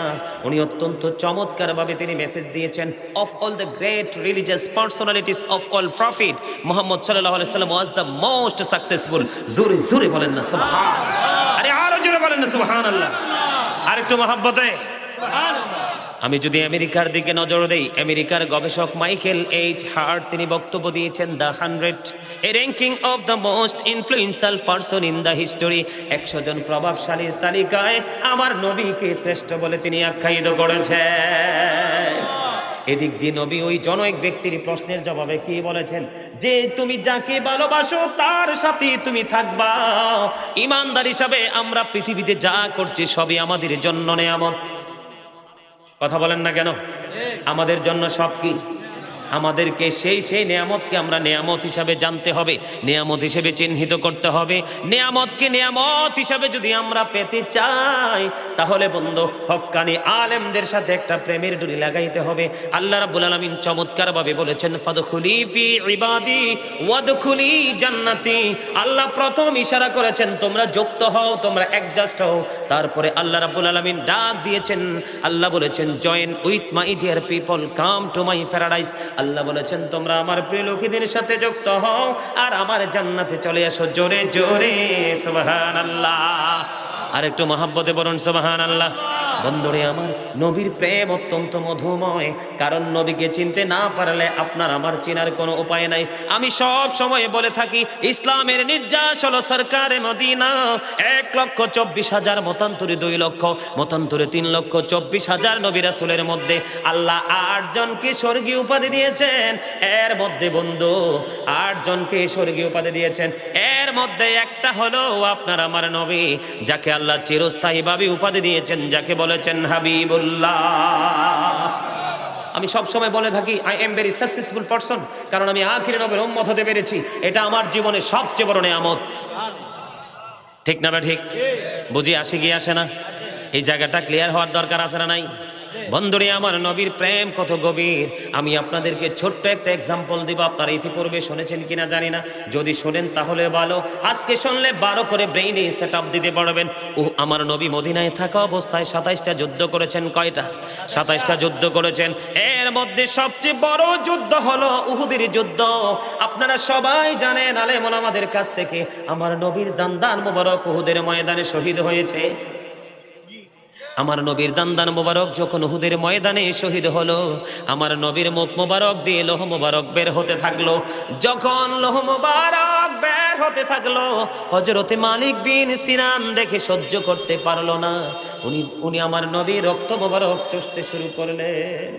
উনি অত্যন্ত চমৎকার ভাবে তিনি মেসেজ দিয়েছেন, of all the great religious personalities of all profit Muhammad সাল্লাল্লাহু আলাইহি ওয়াসাল্লাম ওয়াজ দ্য মোস্ট সাকসেসফুল। জোরে জোরে বলেন না সুবহানাল্লাহ। আরে আরো জোরে বলেন না সুবহানাল্লাহ। আরেকটু মহব্বতে সুবহানাল্লাহ। আমি যদি আমেরিকার দিকে নজর দেই, আমেরিকার গবেষক মাইকেল এইচ হার্ট তিনি বক্তব্য দিয়েছেন, the 100 A ranking of the most influential person in the history. 100 জন প্রভাবশালীর তালিকায় আমার নবীকে শ্রেষ্ঠ বলে তিনি আখ্যায়িত করেছেন। এদিক দিয়ে নবী ওই জনৈক ব্যক্তির প্রশ্নের জবাবে কি বলেছেন, যে তুমি যাকে ভালোবাসো তার সাথে তুমি থাকবা। ইমানদার হিসাবে আমরা পৃথিবীতে যা করছি সবই আমাদের জন্য নেয়ামত। কথা বলেন না কেন? আমাদের জন্য সব কি? আমাদেরকে সেই নেয়ামতকে আমরা নেয়ামত হিসাবে জানতে হবে, নেয়ামত হিসেবে চিহ্নিত করতে হবে। নেয়ামতকে নেয়ামত হিসাবে যদি আমরা পেতে চাই, তাহলে বন্ধু হক্কানি আলেমদের সাথে একটা প্রেমের ডুরি লাগাইতে হবে। আল্লাহ রাব্বুল আলামিন চমৎকার ভাবে বলেছেন, ফাদখুলি ফি ইবাদি ওয়াদখুলি জান্নাতি। আল্লাহ প্রথম ইশারা করেছেন তোমরা যুক্ত হও, তোমরা অ্যাডজাস্ট হও। তারপরে আল্লাহ রাব্বুল আলামিন ডাক দিয়েছেন, আল্লাহ বলেছেন, join with my dear people, come to my paradise. আল্লাহ বলেছেন তোমরা আমার প্রিয় লোকেদের সাথে যুক্ত হও আর আমার জান্নাতে চলে আসো। জোরে জোরে সুবহানাল্লাহ। আর একটু মহব্বতে বলুন সুবহানাল্লাহ। বন্ধুরে আমার, নবীর প্রেম অত্যন্ত মধুময়, কারণ নবীকে চিনতে না পারলে আপনার আমার চেনার কোনো উপায় নাই। আমি সব সময় বলে থাকি, ইসলামের নির্যাস হলো সরকারে মদিনা। 1,24,000 মতান্তরে 2 লক্ষ, মতান্তরে 3,24,000 নবী রাসূলের মধ্যে আল্লাহ 8 জনকে স্বর্গীয় উপাধি দিয়েছেন। এর মধ্যে বন্ধু 8 জনকে স্বর্গীয় উপাধি দিয়েছেন। এর মধ্যে একটা হলো আপনার আমার নবী, যাকে আল্লাহ চিরস্থায়ীভাবে উপাধি দিয়েছেন, যাকে বলেছেন হাবিবুল্লাহ। আমি সব সময় বলে থাকি, I am very successful person, কারণ আমি আখির নবীর উম্মত হতে পেরেছি। এটা আমার জীবনের সবচেয়ে বড় নিয়ামত। ঠিক না বা ঠিক? বুঝি আসে কি আসে না? এই জায়গাটা ক্লিয়ার হওয়ার দরকার আছে না নাই? বন্ধুরে আমার, নবীর প্রেম কত গভীর। আমি আপনাদেরকে ছোট্ট একটা এক্সাম্পল দিব। আপনারা ইতিপূর্বে শুনেছেন কিনা জানি না, যদি শোনেন তাহলে ভালো। আজকে শুনলে 12 করে ব্রেইনে সেট আপ দিতে পারবেন। আমার নবী মদিনায় থাকা অবস্থায় 27টা যুদ্ধ করেছেন। কয়টা? 27টা যুদ্ধ করেছেন। এর মধ্যে সবচেয়ে বড় যুদ্ধ হলো উহুদের যুদ্ধ। আপনারা সবাই জানেন, আলেম ওলামাদের কাছ থেকে, আমার নবীর দান্দান মোবারক উহুদের ময়দানে শহীদ হয়েছে। আমার নবীর দান্দান মোবারক যখন উহুদের ময়দানে শহীদ হলো, আমার নবীর মুখ মোবারক দিয়ে লোহ মোবারক বের হতে থাকলো। যখন লোহ মোবারক বের হতে থাকলো, হযরতে মালিক বিন সিনান দেখে সহ্য করতে পারলো না। উনি আমার নবীর রক্ত মোবারক চুষতে শুরু করলেন।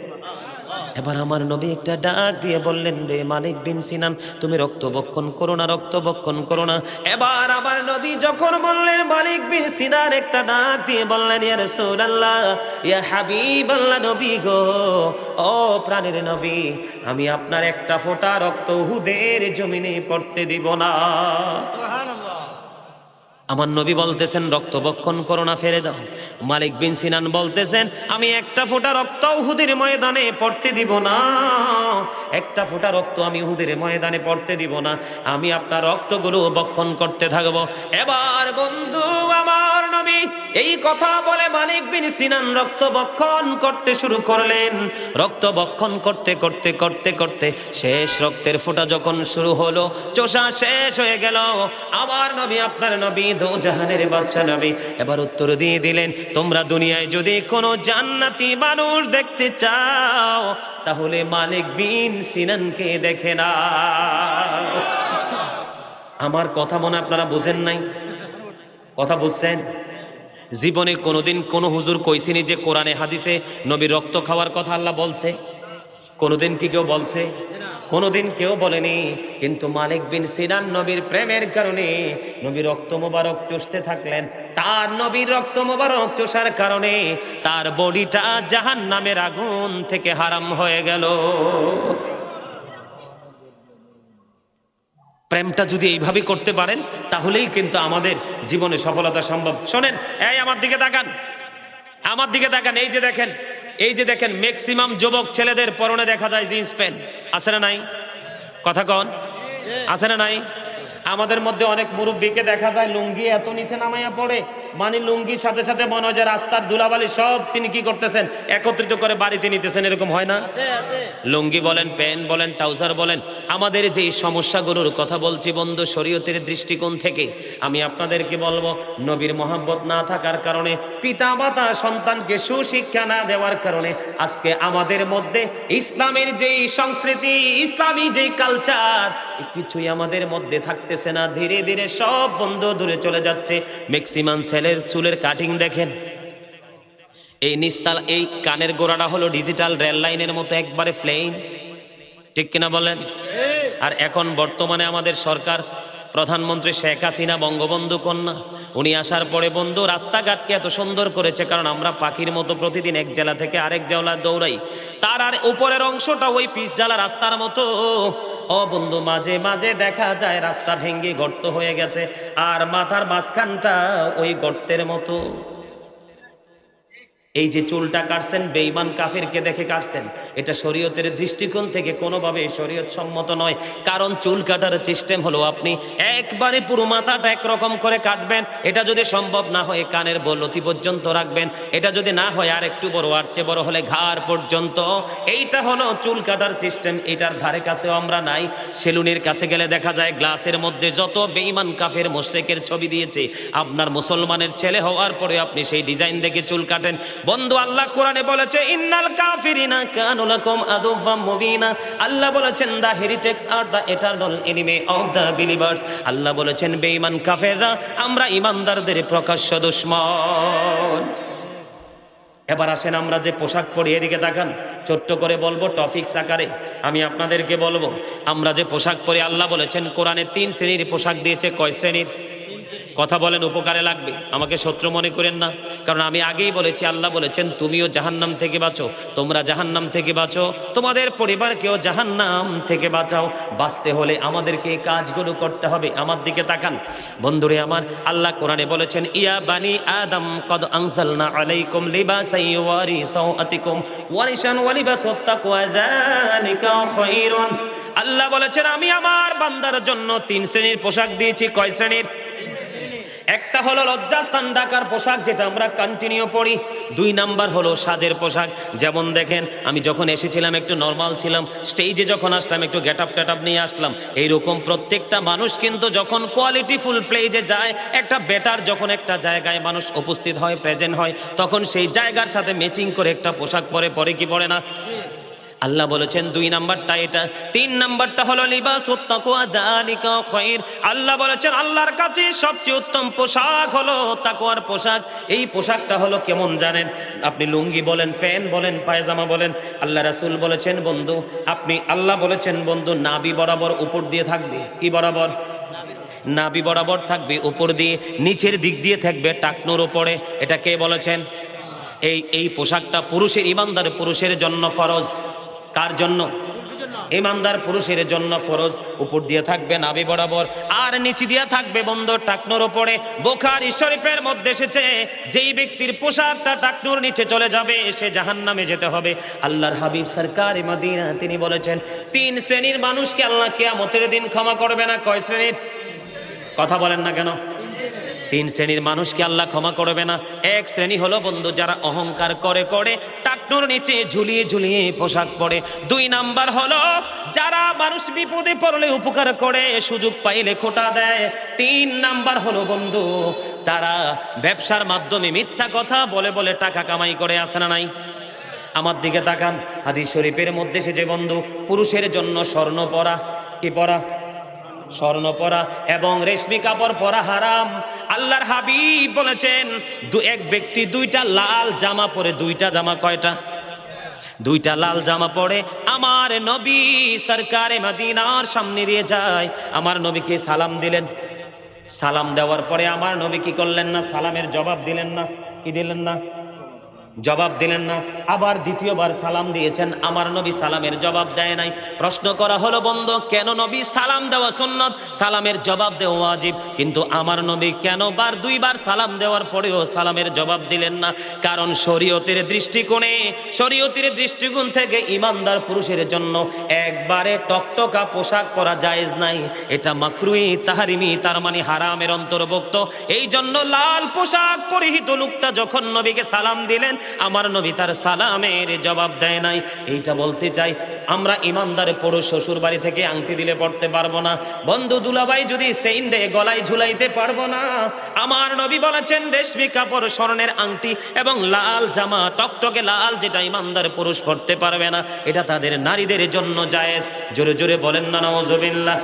এবার আমার নবী একটা ডাক দিয়ে বললেন, রে মালিক বিন সিনান, তুমি রক্তবক্ষণ করো না, রক্তবক্ষণ করো না। এবার আমার নবী যখন বললেন, মালিক বিন সিনান একটা ডাক দিয়ে বললেন, ইয়া রাসূলুল্লাহ, ইয়া হাবিবাল্লাহ, নবী গো, ও প্রাণের নবী, আমি আপনার একটা ফোঁটা রক্ত উহুদের জমিনে পড়তে দিব না। আমার নবী বলতেছেন, রক্তবক্ষণ করো না, ফেলে দাও। মালিক বিন সিনান বলতেছেন, আমি একটা ফোঁটা রক্ত উহুদের ময়দানে পড়তে দিব না, একটা ফোঁটা রক্ত আমি উহুদের ময়দানে পড়তে দিব না, আমি আপনার রক্তগুলো বক্ষণ করতে থাকবো। এবার বন্ধু আমার নবী এই কথা বলে মালিক বিন সিনান রক্ত বক্ষণ করতে শুরু করলেন। রক্ত বক্ষণ করতে করতে করতে করতে শেষ রক্তের ফোঁটা যখন শুরু হলো, চোষা শেষ হয়ে গেল। আমার নবী, আপনার নবী, দো জাহানের বাদশা নবী এবার উত্তর দিয়ে দিলেন, তোমরা দুনিয়ায় যদি কোনো জান্নাতি মানুষ দেখতে চাও, তাহলে মালিক বিন সিনানকে দেখে না। আমার কথা মনে আপনারা বুঝেন নাই? কথা বুঝছেন? জীবনে কোনোদিন কোন হুজুর কইছিনি যে কোরআনে হাদিসে নবীর রক্ত খাওয়ার কথা আল্লাহ বলছে? কোনোদিন কি কেউ বলছে? কোনোদিন কেউ বলেনি। কিন্তু মালিক বিন সিনান নবীর প্রেমের কারণে নবীর রক্ত মোবারক চষতে থাকলেন। তার নবীর রক্ত মোবারক চষার কারণে তার বডিটা জাহান্নামের আগুন থেকে হারাম হয়ে গেল। প্রেমটা যদি এইভাবে করতে পারেন, তাহলেই কিন্তু আমাদের জীবনে সফলতা সম্ভব। শোনেন, এই আমার দিকে তাকান, আমার দিকে তাকান। এই যে দেখেন, এই যে দেখেন, ম্যাক্সিমাম যুবক ছেলেদের পরনে দেখা যায় জিন্স প্যান্ট, আছে না নাই? কথা কন, আছে না নাই? আমাদের মধ্যে অনেক মুরব্বীকে দেখা যায় লুঙ্গি এত নিচে নামাইয়া পড়ে, মানে লুঙ্গির সাথে সাথে মনে হয় যে রাস্তার ধুলাবালি সব তিনি কি করতেছেন, একত্রিত করে বাড়িতে নিতেছেন। এরকম হয় না? লুঙ্গি বলেন, প্যান্ট বলেন, ট্রাউজার বলেন, আমাদের যে সমস্যাগুলোর কথা বলছি বন্ধু, শরীয়তের দৃষ্টিকোণ থেকে আমি আপনাদেরকে বলবো, নবীর মহব্বত না থাকার কারণে, পিতা মাতা সন্তানকে সুশিক্ষা না দেওয়ার কারণে আজকে আমাদের মধ্যে ইসলামের যেই সংস্কৃতি, ইসলামী যেই কালচার, কিছুই আমাদের মধ্যে থাকতেছে না। ধীরে ধীরে সব বন্ধ দূরে চলে যাচ্ছে। ম্যাক্সিমাম ছেলের চুলের কাটিং দেখেন, এই নিস্তাল, এই কানের গোড়াটা হলো ডিজিটাল রেল লাইনের মতো একবারে প্লেন, ঠিক কিনা বলেন? আর এখন বর্তমানে আমাদের সরকার, প্রধানমন্ত্রী শেখ হাসিনা, বঙ্গবন্ধু কন্যা, উনি আসার পরে বন্ধু রাস্তাঘাটকে এত সুন্দর করেছে, কারণ আমরা পাখির মতো প্রতিদিন এক জেলা থেকে আরেক জেলা দৌড়াই, তার আর উপরের অংশটা ওই পিচ জ্বালা রাস্তার মতো। ও বন্ধু, মাঝে মাঝে দেখা যায় রাস্তা ভেঙে গর্ত হয়ে গেছে, আর মাথার মাঝখানটা ওই গর্তের মতো। এই যে চুলটা কাটছেন, বেঈমান কাফিরকে দেখে কাটছেন, এটা শরীয়তের দৃষ্টিকোণ থেকে কোনোভাবে শরীয়ত সম্মত নয়। কারণ চুল কাটার সিস্টেম হলো আপনি একবারে পুরো মাথাটা একরকম করে কাটবেন, এটা যদি সম্ভব না হয় কানের বলতি পর্যন্ত রাখবেন, এটা যদি না হয় আর একটু বড়, আর চেয়ে বড় হলে ঘাড় পর্যন্ত। এইটা হলো চুল কাটার সিস্টেম। এটার ধারে কাছেও আমরা নাই। সেলুনের কাছে গেলে দেখা যায় গ্লাসের মধ্যে যত বেঈমান কাফের মুশরিকের ছবি দিয়েছে, আপনার মুসলমানের ছেলে হওয়ার পরে আপনি সেই ডিজাইন দেখে চুল কাটেন। বন্ধু, আল্লাহ কোরআনে বলেছে, ইন্নাল কাফিরিনা কানু লাকুম আদুওয়াম মুবিনা। আল্লাহ বলেছেন, the heretics are the eternal enemy of the believers. আল্লাহ বলেছেন, বেঈমান কাফেররা আমরা ঈমানদারদের প্রকাশ্য দুশমন। এবার আসেন, আমরা যে পোশাক পরি, এদিকে তাকান, ছোট্ট করে বলবো টপিকস আকারে আমি আপনাদেরকে বলবো, আমরা যে পোশাক পরি, আল্লাহ বলেছেন কোরআনে 3 শ্রেণীর পোশাক দিয়েছে। কয় শ্রেণীর? কথা বলেন, উপকারে লাগবে, আমাকে শত্রু মনে করেন না। কারণ আমি আগেই বলেছি, আল্লাহ বলেছেন তুমিও জাহান্নাম থেকে বাঁচো, তোমরা জাহান্নাম থেকে বাঁচো, তোমাদের পরিবারকেও জাহান্নাম থেকে বাঁচাও। বাঁচতে হলে আমাদেরকে এই কাজগুলো করতে হবে। আমার দিকে তাকান বন্ধুরে আমার, আল্লাহ কোরআনে বলেছেন, ইয়া বানি আদম কদ আনজালনা আলাইকুম লিবাসান ইউয়ারি সাওআতিকুম ওয়ারিশান ওয়া লিবাসুত তাকওয়া যালিকা খায়রুন। আল্লাহ বলেছেন, আমি আমার বান্দার জন্য 3 শ্রেণীর পোশাক দিয়েছি। কয় শ্রেণীর? একটা হলো লজ্জাস্থান ঢাকার পোশাক, যেটা আমরা কন্টিনিউ পরি। 2 নাম্বার হলো সাজের পোশাক। যেমন দেখেন, আমি যখন এসেছিলাম একটু নর্মাল ছিলাম, স্টেজে যখন আসলাম একটু গেট আপ টেট আপ নিয়ে আসলাম। এইরকম প্রত্যেকটা মানুষ কিন্তু যখন কোয়ালিটিফুল প্লেজে যায়, একটা বেটার যখন একটা জায়গায় মানুষ উপস্থিত হয়, প্রেজেন্ট হয়, তখন সেই জায়গার সাথে ম্যাচিং করে একটা পোশাক পরে কি পরে না? আল্লাহ বলেছেন 2 নাম্বারটা এটা। 3 নাম্বারটা হলো লিবাসুত তাকওয়া যালিকা খায়র। আল্লাহ বলেছেন আল্লাহর কাছে সবচেয়ে উত্তম পোশাক হলো তাকওয়ার পোশাক। এই পোশাকটা হলো কেমন জানেন? আপনি লুঙ্গি বলেন, প্যান্ট বলেন, পায়জামা বলেন, আল্লাহ রাসূল বলেছেন বন্ধু আল্লাহ বলেছেন বন্ধু নাভি বরাবর উপর দিয়ে থাকবে। কি বরাবর? নাভি বরাবর থাকবে উপর দিয়ে, নিচের দিক দিয়ে থাকবে টাকনুর উপরে। এটা কে বলেছেন? এই পোশাকটা পুরুষের, ইমানদার পুরুষের জন্য ফরজ। কার জন্য? ইমানদার পুরুষের জন্য ফরজ। উপর দিয়ে থাকবে নাভি বরাবর, আর নিচে দিয়ে থাকবে বন্ধু টাকনুর উপরে। বুখারী শরীফের মধ্যে এসেছে যেই ব্যক্তির পোশাকটা টাকনুর নিচে চলে যাবে সে জাহান্নামে যেতে হবে। আল্লাহর হাবিব সরকারে মদিনা তিনি বলেছেন 3 শ্রেণীর মানুষকে আল্লাহ কিয়ামতের দিন ক্ষমা করবে না। কয় শ্রেণীর? কথা বলেন না কেন? 3 শ্রেণীর মানুষকে আল্লাহ ক্ষমা করবে না। এক শ্রেণী হলো বন্ধু যারা অহংকার করে করে টাকনুর নিচে ঝুলিয়ে ঝুলিয়ে পোশাক পরে। 2 নাম্বার হলো যারা মানুষ বিপদে পড়লে উপকার করে, সুযোগ পাইলে খোটা দেয়। 3 নাম্বার হলো বন্ধু তারা ব্যবসার মাধ্যমে মিথ্যা কথা বলে বলে টাকা কামাই করে। আছে না নাই? আমার দিকে তাকান, হাদিস শরীফের মধ্যে এসেছে বন্ধু পুরুষের জন্য স্বর্ণ পরা, কি পরা? স্বর্ণ পরা এবং রেশমি কাপড় পরা হারাম। আল্লাহর হাবিব বলেছেন এক ব্যক্তি 2টা লাল জামা পরে, 2টা জামা কয়টা? 2টা লাল জামা পরে আমার নবী সরকারে মদিনার সামনে দিয়ে যায়। আমার নবীকে সালাম দিলেন। সালাম দেওয়ার পরে আমার নবী কি করলেন না? সালামের জবাব দিলেন না। কি দিলেন না? জবাব দিলেন না। আবার দ্বিতীয়বার সালাম দিয়েছেন, আমার নবী সালামের জবাব দেয় নাই। প্রশ্ন করা হলো বন্ধু কেন নবী সালাম দেওয়া সুন্নত, সালামের জবাব দেওয়া ওয়াজিব, কিন্তু আমার নবী কেন 2বার সালাম দেওয়ার পরেও সালামের জবাব দিলেন না? কারণ শরীয়তের দৃষ্টিকোণে, শরীয়তের দৃষ্টিকোণ থেকে ইমানদার পুরুষের জন্য একবারে টকটকা পোশাক পরা জায়েজ নাই। এটা মাকরুহি তাহরিমি, তার মানে হারামের অন্তর্ভুক্ত। এই জন্য লাল পোশাক পরিহিত লোকটা যখন নবীকে সালাম দিলেন আমার নবী তার সালামের জবাব দেয় নাই। এইটা বলতে চাই আমরা ইমানদার পুরুষ শ্বশুর বাড়ি থেকে আংটি দিলে পড়তে পারবো না, বন্ধু দুলাভাই যদি সেইন দে গলায় ঝুলাইতে পারবো না। আমার নবী বলেছেন রেশমি কাপড়, স্বর্ণের আংটি এবং লাল জামা টকটকে লাল যেটা ইমানদার পুরুষ পড়তে পারবে না, এটা তাদের নারীদের জন্য জায়েজ। জোরে জোরে বলেন না নাউজুবিল্লাহ।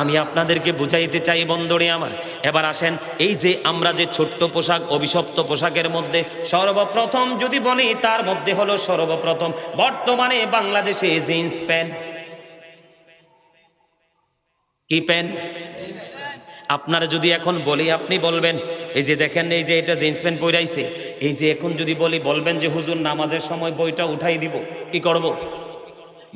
আমি আপনাদেরকে বুঝাইতে চাই বন্ধুরে আমার। এবার আসেন এই যে আমরা যে ছোট্ট পোশাক, অভিশপ্ত পোশাকের মধ্যে সর্বপ্রথম যদি বলি তার মধ্যে হলো সর্বপ্রথম বর্তমানে বাংলাদেশে জিন্স প্যান্ট। কি প্যান্ট? আপনারা যদি এখন বলি আপনি বলবেন এই যে দেখেন এই যে এটা জিন্স প্যান্ট পরাইছে, এই যে এখন যদি বলি বলবেন যে হুজুর নামাজের সময় বইটা উঠাই দিব। কি করব?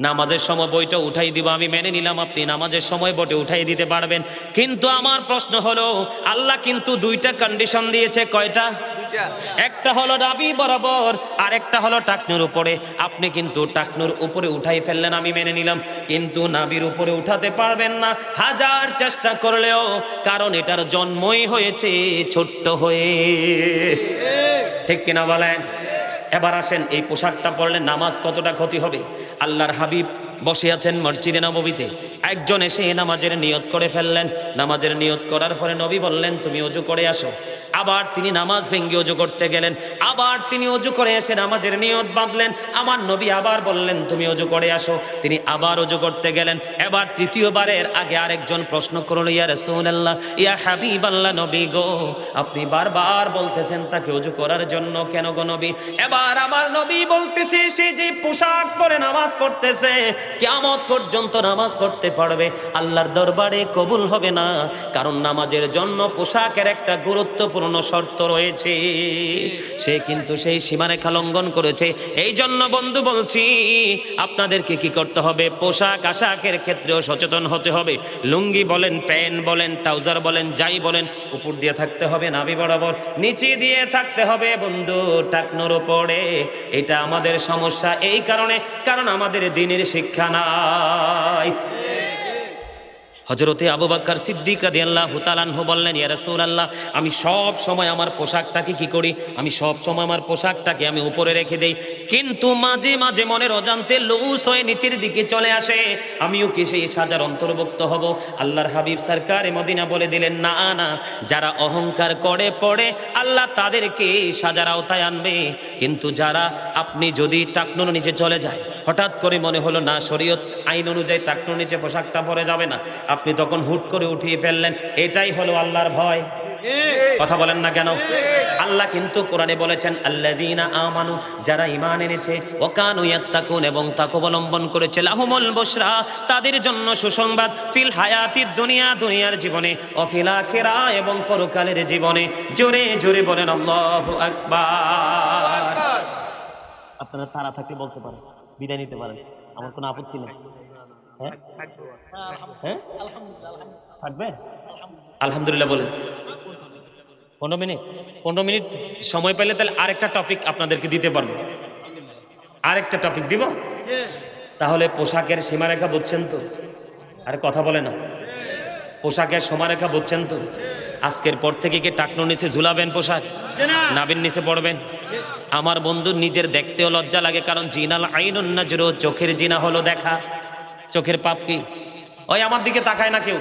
নামাজের সময় বইটা উঠাই দিব। আমি মেনে নিলাম আপনি নামাজের সময় বটে উঠাই দিতে পারবেন, কিন্তু আমার প্রশ্ন হলো আল্লাহ কিন্তু 2টা কন্ডিশন দিয়েছে। কয়টা? একটা হলো নাভি বরাবর আর একটা হলো টাকনুর উপরে। আপনি কিন্তু টাকনুর উপরে উঠাই ফেললেন, আমি মেনে নিলাম, কিন্তু নাভির উপরে উঠাতে পারবেন না হাজার চেষ্টা করলেও, কারণ এটার জন্মই হয়েছে ছোট্ট হয়ে। ঠিক কিনা বলেন? এবার আসেন এই পোশাকটা পরলে নামাজ কতটা ক্ষতি হবে। আল্লাহর হাবিব বসে আছেন মসজিদে নববীতে, একজন এসে নামাজের নিয়ত করে ফেললেন। নামাজের নিয়ত করার পরে নবী বললেন তুমি ওযু করে আসো। আবার তিনি নামাজ ভেঙে ওযু করতে গেলেন, আবার তিনি ওযু করে এসে নামাজের নিয়ত বাঁধলেন। আমার নবী আবার বললেন তুমি ওযু করে আসো, তিনি আবার ওযু করতে গেলেন। এবার তৃতীয়বারের আগে আরেকজন প্রশ্ন করল, ইয়া রাসূলুল্লাহ, ইয়া হাবিবাল্লাহ, নবী গো আপনি বারবার বলতেছেন তাকে ওযু করার জন্য, কেন গো নবী? এবার আমার নবী বলতেছে সে যে পোশাক পরে নামাজ পড়তেছে কিয়ামত পর্যন্ত নামাজ পড়তে পারবে, আল্লাহর দরবারে কবুল হবে না, কারণ নামাজের জন্য পোশাকের একটা গুরুত্বপূর্ণ শর্ত রয়েছে। সে কিন্তু সেই সীমারেখা লঙ্ঘন করেছে। এই জন্য বন্ধু বলছি আপনাদেরকে কি করতে হবে? পোশাক আশাকের ক্ষেত্রেও সচেতন হতে হবে। লুঙ্গি বলেন, প্যান্ট বলেন, ট্রাউজার বলেন, যাই বলেন, উপর দিয়ে থাকতে হবে নাভি বরাবর, নিচে দিয়ে থাকতে হবে বন্ধু টাকনুর উপরে। এটা আমাদের সমস্যা এই কারণে, কারণ আমাদের দ্বীনের শিক্ষা নাই। হযরতে আবু বকর সিদ্দিক রাদিয়াল্লাহু তাআলা আনহু বললেন, ইয়া রাসূলুল্লাহ, আমি সব সময় আমার পোশাকটাকে কি করি, আমি সব সময় আমার পোশাকটাকে আমি উপরে রেখে দেই, কিন্তু মাঝে মাঝে মনের অজান্তে লুজ হয়ে নিচের দিকে চলে আসে, আমিও কি সেই সাজার অন্তর্ভুক্ত হব? আল্লাহর হাবিব সরকারে মদিনা বলে দিলেন, না না, যারা অহংকার করে পড়ে আল্লাহ তাদেরকে সাজার আওতায় আনবে, কিন্তু যারা, আপনি যদি টাকনুর নিচে চলে যায়, হঠাৎ করে মনে হলো না শরীয়ত আইন অনুযায়ী টাকনুর নিচে পোশাকটা পরে যাবে না, আপনি তখন হুট করে উঠিয়ে ফেললেন, এটাই হলো আল্লাহর ভয়। কথা বলেন না কেন? আল্লাহ কিন্তু কোরআনে বলেছেন, আল্লাযীনা আমানু, যারা ঈমান এনেছে, ওয়া কানু ইয়াত্তাকুন, এবং তাকওয়া অবলম্বন করেছে, লাহুমুল বুশরা, তাদের জন্য সুসংবাদ, ফিল হায়াতিদ দুনিয়া, দুনিয়ার জীবনে, ও ফিল আখিরা, এবং পরকালের জীবনে। জোরে জোরে বলেন আল্লাহু আকবার। আপনারা তারা থাকলে বলতে পারেন, বিদায় নিতে পারেন, আমার কোনো আপত্তি নেই। হ্যাঁ হ্যাঁ, থাকবে? আলহামদুলিল্লাহ বলেন। 15 মিনিট সময় পেলে তাহলে আরেকটা টপিক আপনাদেরকে দিতে পারবো। আরেকটা টপিক দিব। তাহলে পোশাকের সীমারেখা বুঝছেন তো? আরে কথা বলে না। পোশাকের সীমারেখা বুঝছেন তো? আজকের পর থেকে কি টাকনোর নিচে ঝুলাবেন পোশাক? নাবির নিচে পড়বেন? আমার বন্ধু নিজের দেখতেও লজ্জা লাগে, কারণ জিনাল আইনুন নাজরু, চোখের জিনা হলো দেখা। চোখের পাপ কি? ওই আমার দিকে তাকায় না কেউ।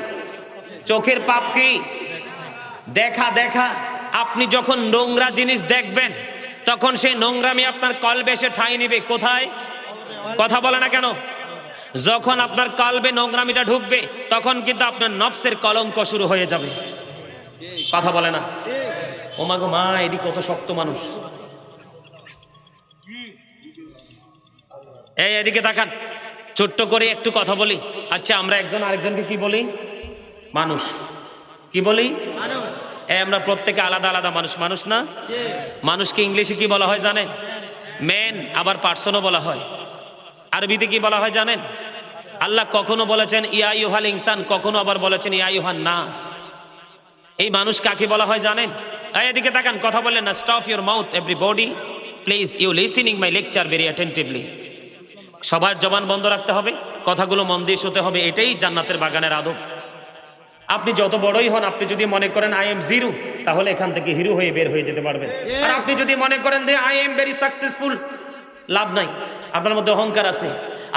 চোখের পাপ কি? দেখা। দেখা। আপনি যখন নোংরা জিনিস দেখবেন, তখন সেই নোংরামি আপনার কলবে এসে ঠাঁই নিবে। কোথায়? কথা বলে না কেন? যখন আপনার কলবে নোংরামিটা ঢুকবে, তখন কিন্তু আপনার নফসের কলঙ্ক শুরু হয়ে যাবে। কথা বলে না? ও মা গো মা, এটি কত শক্ত মানুষ। এই এদিকে তাকান, ছোট্ট করে একটু কথা বলি। আচ্ছা, আমরা একজন আরেকজনকে কি বলি? মানুষ। কি বলি? আমরা প্রত্যেকে আলাদা আলাদা মানুষ। মানুষ না? মানুষকে ইংলিশে কি বলা হয় জানেন? ম্যান। আবার পার্সনও বলা হয়। আরবিতে কি বলা হয় জানেন? আল্লাহ কখনো বলেছেন ইয়া আইয়ুহাল ইনসান, কখনো আবার বলেছেন ইয়া আইয়ুহান নাস। এই মানুষ কাকে বলা হয় জানেন? এদিকে তাকান, কথা বললেন না। Stop your mouth everybody, please you listening my lecture very attentively. সবার জবান বন্ধ রাখতে হবে, কথাগুলো মন দিয়ে শুনতে হবে। এটাই জান্নাতের বাগানের আদব। আপনি যত বড়ই হন, আপনি যদি মনে করেন আই এম জিরো, তাহলে এখান থেকে হিরো হয়ে বের হয়ে যেতে পারবেন। আর আপনি যদি মনে করেন যে আই এম ভেরি সাকসেসফুল, লাভ নাই, আপনার মধ্যে অহংকার আছে।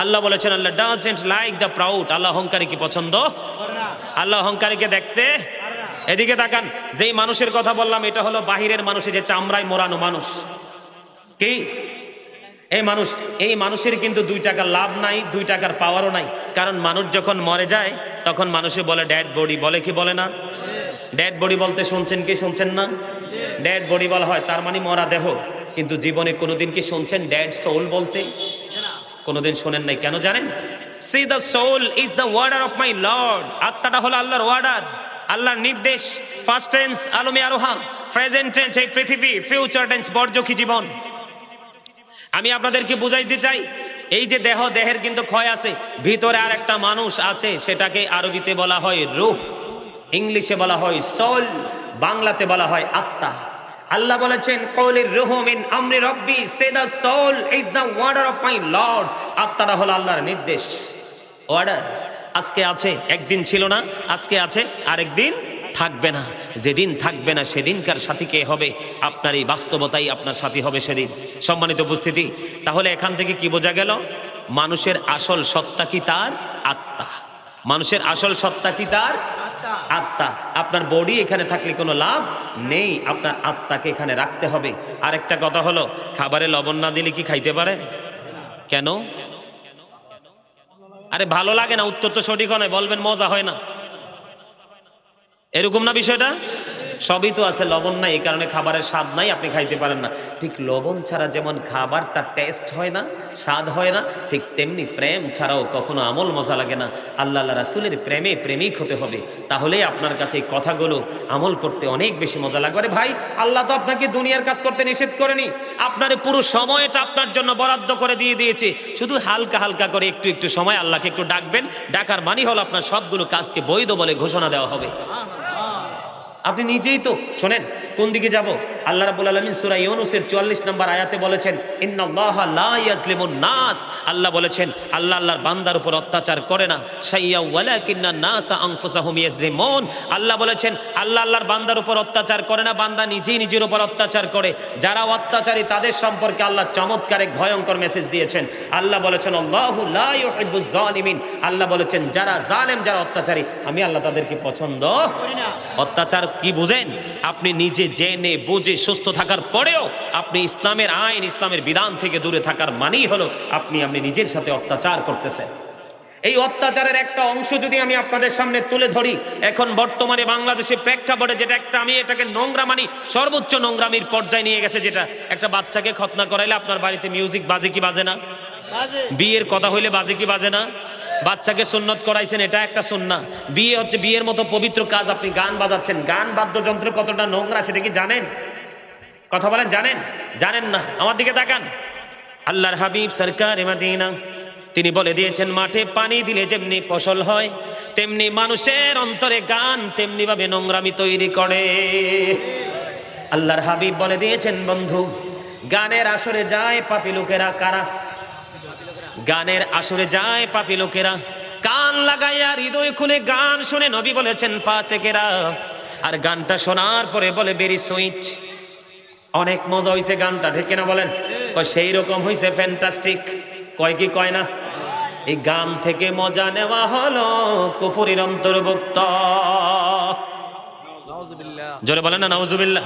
আল্লাহ বলেছেন, আল্লাহ ডাজন্ট লাইক দ্য প্রাউড। আল্লাহ অহংকারীকে পছন্দ, আল্লাহ অহংকারীকে দেখতে। এদিকে তাকান, যেই মানুষের কথা বললাম, এটা হলো বাহিরের মানুষ, যে চামড়ায় মোড়ানো মানুষ। কি? এই মানুষের কিন্তু 2 টাকা লাভ নাই, 2 টাকার পাওয়ারও নাই। কারণ মানুষ যখন মরে যায়, তখন মানুষে বলে ডেড বডি, বলে কি বলে না? ডেড বডি বলতে শুনছেন কি শুনছেন না? ডেড বডি বলা হয়, তার মানে মরা দেহ। কিন্তু জীবনে কোনোদিন কি শুনছেন ডেড সোল বলতে? কোনোদিন শোনেন নাই। কেন জানেন? See the soul is the order of my Lord. আত্মাটা হলো আল্লাহর ওয়ার্ডার, আল্লাহর নির্দেশ। ফার্স্ট টেন্স আলমে আরোহা, প্রেজেন্ট টেন্স এই পৃথিবী, ফিউচার টেন্স বর্জকি জীবন। আমি আপনাদেরকে বুঝাইতে চাই, এই যে দেহ, দেহের কিন্তু ক্ষয় আছে, ভিতরে আর একটা মানুষ আছে, সেটাকে আরবিতে বলা হয় রূহ, ইংলিশে বলা হয় সোল, বাংলাতে বলা হয় আত্মা। আল্লাহ বলেছেন, কওলির রূহু মিন আমরি রব্বি, say the soul is the order of my Lord. আত্মাটা হলো আল্লাহর নির্দেশ, অর্ডার। আজকে আছে, একদিন ছিল না। আজকে আছে, আরেকদিন থাকবে না। যেদিন থাকবে না, সেদিনকার সাথী কে হবে? আপনার এই বাস্তবতাই আপনার সাথী হবে সেদিন। সম্মানিত উপস্থিতি, তাহলে এখান থেকে কি বোঝা গেল? মানুষের আসল সত্তা কি? তার আত্মা। মানুষের আসল সত্তা কি? তার আত্মা। আপনার বডি এখানে থাকলে কোনো লাভ নেই, আপনার আত্মাকে এখানে রাখতে হবে। আরেকটা কথা হলো, খাবারে লবণ না দিলে কি খাইতে পারে? কেন? আরে ভালো লাগে না, উত্তর তো সঠিক নয়, বলবেন মজা হয় না, এরকম না বিষয়টা? সবই তো আছে, লবণ নাই, এই কারণে খাবারের স্বাদ নাই, আপনি খাইতে পারেন না। ঠিক লবণ ছাড়া যেমন খাবারটা টেস্ট হয় না, স্বাদ হয় না, ঠিক তেমনি প্রেম ছাড়াও কখনো আমল মজা লাগে না। আল্লাহ রাসূলের প্রেমে প্রেমিক হতে হবে, তাহলেই আপনার কাছে এই কথাগুলো আমল করতে অনেক বেশি মজা লাগবে। আরে ভাই, আল্লাহ তো আপনাকে দুনিয়ার কাজ করতে নিষেধ করেনি, আপনার পুরো সময়টা আপনার জন্য বরাদ্দ করে দিয়ে দিয়েছে। শুধু হালকা হালকা করে একটু একটু সময় আল্লাহকে একটু ডাকবেন। ডাকার মানে হলো আপনার সবগুলো কাজকে বৈধ বলে ঘোষণা দেওয়া হবে। আপনি নিজেই তো শোনেন কোন দিকে যাব। আল্লাহ রাব্বুল আলামিন সূরা ইউনূসের 44 নম্বর আয়াতে বলেছেন, ইন্নাল্লাহা লা ইয়াজলিমুন নাস। আল্লাহ বলেছেন আল্লাহ আল্লাহর বান্দার উপর অত্যাচার করে না, শাইয়্যা ওয়ালাকিন্নান নাসা আনফুসাহুম ইয়াজলিমুন। আল্লাহ বলেছেন আল্লাহ আল্লাহর বান্দার উপর অত্যাচার করে না, বান্দা নিজেই নিজের উপর অত্যাচার করে। যারা অত্যাচারী তাদের সম্পর্কে আল্লাহ চমৎকার এক ভয়ঙ্কর মেসেজ দিয়েছেন। আল্লাহ বলেছেন আল্লাহু লা ইউহিব্বুজ জালিমিন। আল্লাহ বলেছেন যারা জালেম, যারা অত্যাচারী, আমি আল্লাহ তাদেরকে পছন্দ করি না। অত্যাচার কি বুঝেন? আপনি নিজে জেনে বুঝে সুস্থ থাকার পরেও আপনি ইসলামের আইন, ইসলামের বিধান থেকে দূরে থাকার মানেই হলো আপনি নিজের সাথে অত্যাচার করতেছেন। এই অত্যাচারের একটা অংশ যদি আমি আপনাদের সামনে তুলে ধরি, এখন বর্তমানে বাংলাদেশে প্রেক্ষাপটে যেটা একটা, আমি এটাকে নোংরা মানি, সর্বোচ্চ নোংরামির পর্যায়ে নিয়ে গেছে। যেটা একটা বাচ্চাকে খতনা করাইলে আপনার বাড়িতে মিউজিক বাজে কি বাজে না? বিয়ের কথা হইলে বাজে কি বাজে না? বাচ্চাকে সুন্নত করাইছেন, এটা একটা সুন্নাহ। বিয়ে হচ্ছে বিয়ের মতো পবিত্র কাজ, আপনি গান বাজাচ্ছেন। গান বাদ্যযন্ত্র কতটা নোংরা সেটা কি জানেন? কথা বলেন, জানেন? জানেন না? আমার দিকে তাকান। আল্লাহর হাবিব সরকারে মদিনা তিনি বলে দিয়েছেন, মাঠে পানি দিলে যেমনি ফসল হয়, তেমনি মানুষের অন্তরে গান তেমনি ভাবে নোংরামি তৈরি করে। আল্লাহর হাবিব বলে দিয়েছেন, বন্ধু গানের আসরে যায় পাপী লোকেরা। কারা? গানের আসরে যায় পাপী লোকেরা, কান লাগাইয়া হৃদয় খুলে গান শুনে। নবী বলেছেন ফাসেকেরা। আর গানটা শোনার পরে বলে ভেরি সুইট, অনেক মজা হইছে গানটা, ঠিক কিনা বলেন? সেই রকম হইছে, ফ্যান্টাস্টিক। কয় কি কয় না? এই গান থেকে মজা নেওয়া হলো কুফরির অন্তর্ভুক্ত। জোরে বলেন না নাউজুবিল্লাহ।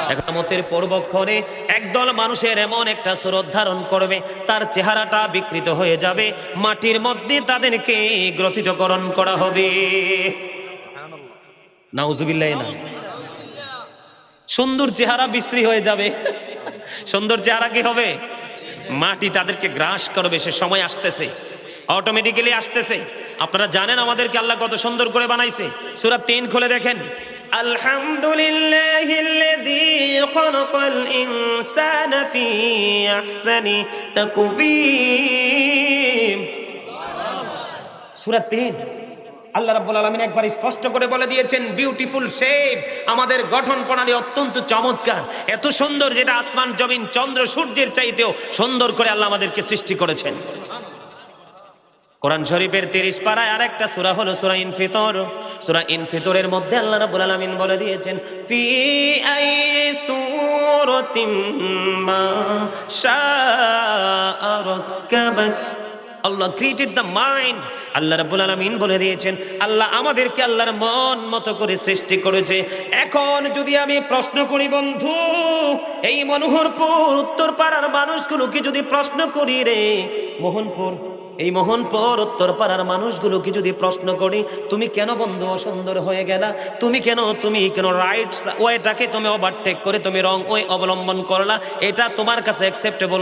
কিয়ামতের পূর্বক্ষণে একদল মানুষের এমন একটা সুরত ধারণ করবে, তার চেহারাটা বিকৃত হয়ে যাবে, মাটির মধ্যে তাদেরকে গ্রথিতকরণ করা হবে। নাউজুবিল্লাহ না। সুন্দর চেহারা বিশ্রী হয়ে যাবে। সুন্দর চেহারা কি হবে? মাটি তাদেরকে গ্রাস করবে। সে সময় আসতেছে, অটোমেটিক্যালি আসতেছে। আপনারা জানেন আমাদেরকে আল্লাহ কত সুন্দর করে বানাইছে। সূরা ৩ খুলে দেখেন, আলহামদুলিল্লাহিল্লাযী খালাকাল ইনসানা ফী আহসানি তাকওয়িম। সূরা ৩ আল্লাহ রাব্বুল আলামিন একবার স্পষ্ট করে বলে দিয়েছেন, বিউটিফুল শেপ। আমাদের গঠন প্রণালী অত্যন্ত চমৎকার, এত সুন্দর যেটা আসমান জমিন চন্দ্র সূর্যের চাইতেও সুন্দর করে আল্লাহ আমাদেরকে সৃষ্টি করেছেন। কোরআন শরীফের ৩০ পারায় আরেকটা সূরা হলো সূরা ইনফিতর। সূরা ইনফিতরের মধ্যে আল্লাহ রাব্বুল আলামিন বলে দিয়েছেন, ফি আইয়ি সূরাতিম মা শাআ রাক্কাবাক। আল্লাহ ক্রিয়েটেড দ্য মাইন্ড। আল্লাহ রাব্বুল আলামিন বলে দিয়েছেন আল্লাহ আমাদেরকে আল্লাহর মন মতো করে সৃষ্টি করেছে। এখন যদি আমি প্রশ্ন করি, বন্ধু এই মনোহরপুর উত্তর পাড়ার মানুষগুলোকে যদি প্রশ্ন করি, রে মোহনপুর, এই মোহনপুর উত্তর পাড়ার মানুষগুলোকে যদি প্রশ্ন করি, তুমি কেন বন্ধু অসুন্দর হয়ে গেলা? তুমি কেন রাইট ওয়েটাকে তুমি ওভারটেক করে তুমি রং ওয়ে অবলম্বন করলা? এটা তোমার কাছে অ্যাকসেপ্টেবল